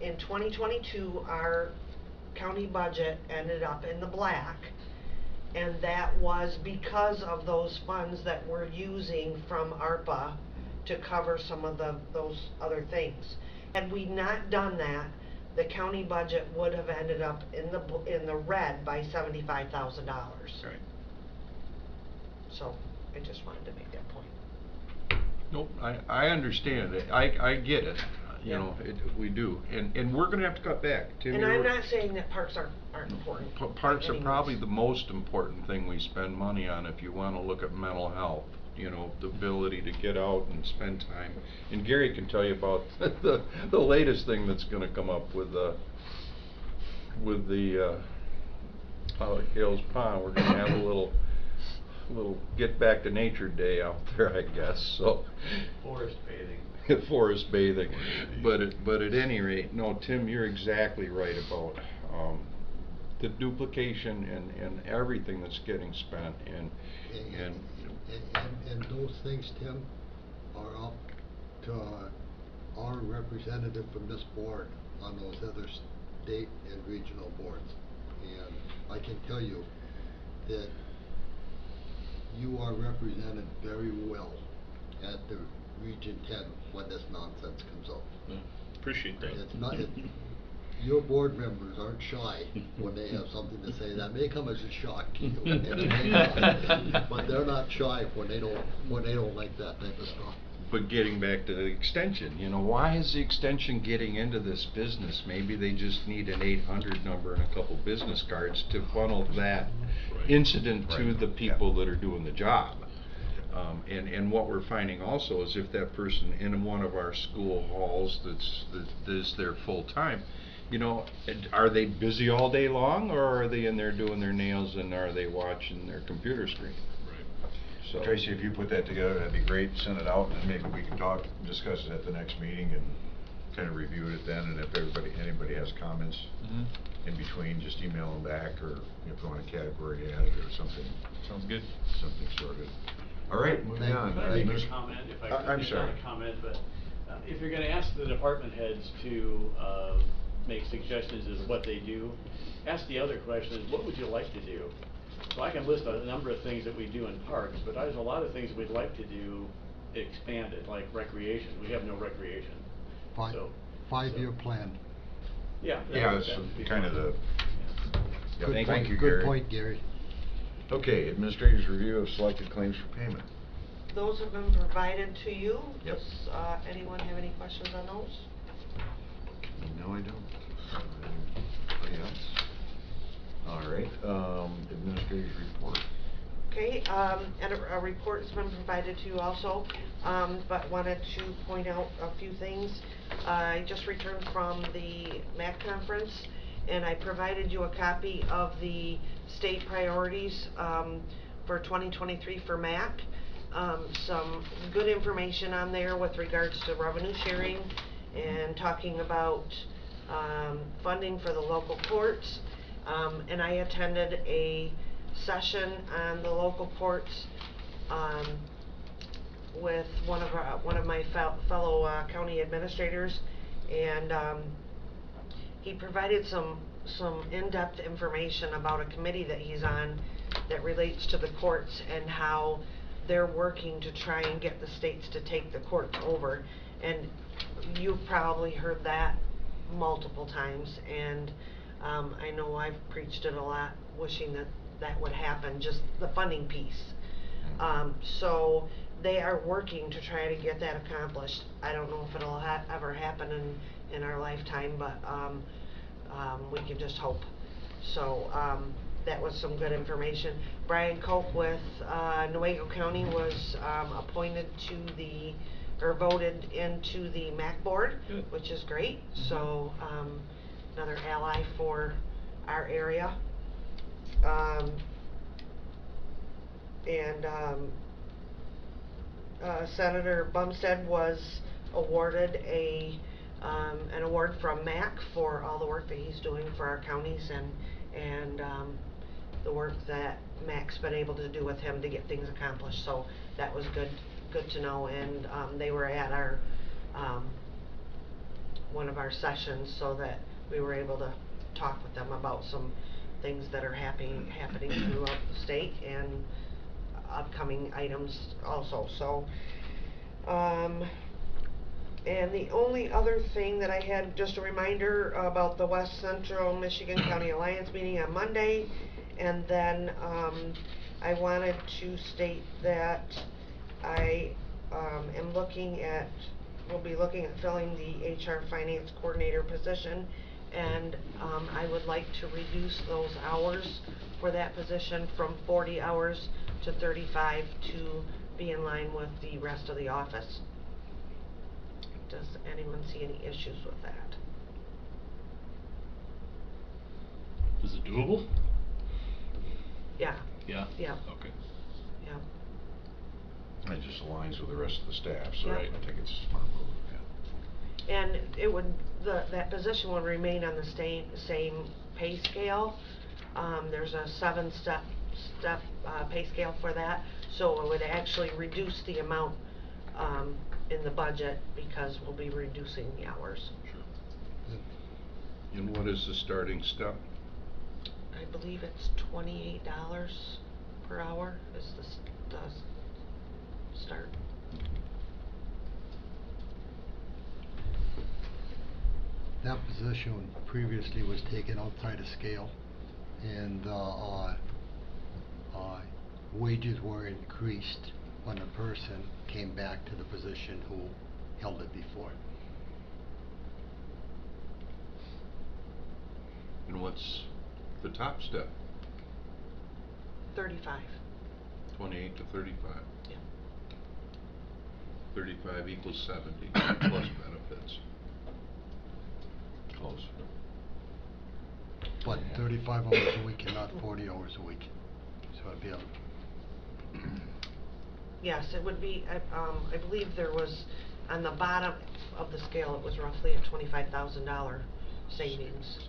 in 2022 our county budget ended up in the black, and that was because of those funds that we're using from ARPA to cover some of those other things. Had we not done that, the county budget would have ended up in the red by $75,000. Right. So I just wanted to make that point. Nope, I understand it. I get it. You Yeah. know, we do, and we're going to have to cut back. Tim, And you I'm were- not saying that parks aren't important. Parks by are any probably means. the most important thing we spend money on if you want to look at mental health. You know, the ability to get out and spend time. And Gary can tell you about the latest thing that's going to come up with the Hills Pond. We're going to have a little get back to nature day out there, I guess. So Forest bathing. forest bathing. But at any rate, no, Tim, you're exactly right about the duplication and everything that's getting spent and And those things, Tim, are up our representative from this board on those other state and regional boards. And I can tell you that you are represented very well at the Region 10 when this nonsense comes up. Appreciate that. It's not, your board members aren't shy when they have something to say. That may come as a shock to you, and it may not, but they're not shy when they don't like that type of stuff. But getting back to the extension, you know, why is the extension getting into this business? Maybe they just need an 800 number and a couple business cards to funnel that incident to the people that are doing the job. And what we're finding also is if that person in one of our school halls that is there full time, you know, are they busy all day long, or are they in there doing their nails, and are they watching their computer screen? So Tracy, if you put that together, that'd be great. Send it out, and maybe we can talk, discuss it at the next meeting, and kind of review it then. And if anybody has comments in between, just email them back, or if you want a category added or something. Sounds good. Something sorted. All right, moving on. Could I make a comment, if I could? I'm It's sorry. not a comment, but if you're gonna ask the department heads to make suggestions as what they do, ask the other question is, what would you like to do? So I can list a number of things that we do in parks, but there's a lot of things we'd like to do expanded, like recreation. We have no recreation. So- Five-year plan. Yeah. Yeah, that that's would be kind of fine. the, Yeah. yeah, Good thank point, you, Gary. Good point, Gary. Okay, administrator's review of selected claims for payment. Those have been provided to you. Yep. Does anyone have any questions on those? No, I don't. Anybody else? All right, administrator's report. Okay, and a report has been provided to you also, but wanted to point out a few things. I just returned from the MAC conference, and I provided you a copy of the state priorities for 2023 for MAC. Some good information on there with regards to revenue sharing and talking about funding for the local courts. And I attended a session on the local courts with one of my fellow county administrators, and he provided some in-depth information about a committee that he's on that relates to the courts and how they're working to try and get the states to take the courts over. And you've probably heard that multiple times, and I know I've preached it a lot, wishing that would happen, just the funding piece. So they are working to try to get that accomplished. I don't know if it'll ever happen in our lifetime, but we can just hope. So that was some good information. Brian Koch with Newaygo County was appointed to or voted into the MAC board, which is great. So another ally for our area. Senator Bumstead was awarded an award from MAC for all the work that he's doing for our counties and the work that MAC's been able to do with him to get things accomplished. So that was good to know. And they were at our one of our sessions, so that we were able to talk with them about some things that are happening throughout the state and upcoming items also. So and the only other thing that I had, just a reminder about the West Central Michigan County Alliance meeting on Monday, and then I wanted to state that I will be looking at filling the HR Finance Coordinator position, and I would like to reduce those hours for that position from 40 hours to 35 to be in line with the rest of the office. Does anyone see any issues with that? Is it doable? Yeah. Yeah? Yeah. Okay. Yeah. It just aligns with the rest of the staff, so Yep. I think it's a smart move. Yeah. And it would, that position would remain on the same pay scale. There's a 7-step pay scale for that, so it would actually reduce the amount in the budget because we'll be reducing the hours. And what is the starting step? I believe it's $28 per hour is the start. That position previously was taken outside of scale, and wages were increased when a person came back to the position who held it before. And what's the top step? 35. 28 to 35. Yeah. 35 equals 70 plus benefits. Close. But 35 hours a week and not 40 hours a week. So it'd be a Yes, it would be, I believe there was, on the bottom of the scale, it was roughly a $25,000 savings.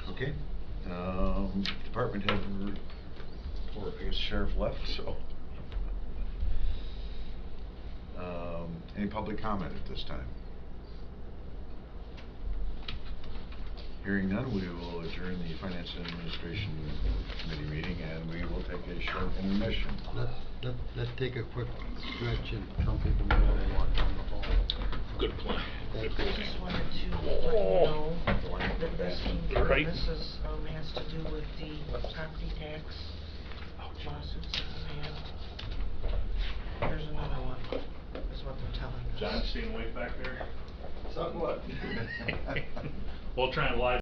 Okay, department head report, I guess sheriff left, so. Any public comment at this time? Hearing none, we will adjourn the Finance and Administration Committee meeting, and we will take a short intermission. Let's take a quick stretch, and some people may want to walk down the hall. Good plan. I Good plan. just wanted to let you know that this Right. is, has to do with the property tax lawsuits that we have. Here's another one, is what they're telling us. John, staying way back there? Somewhat. We'll try and live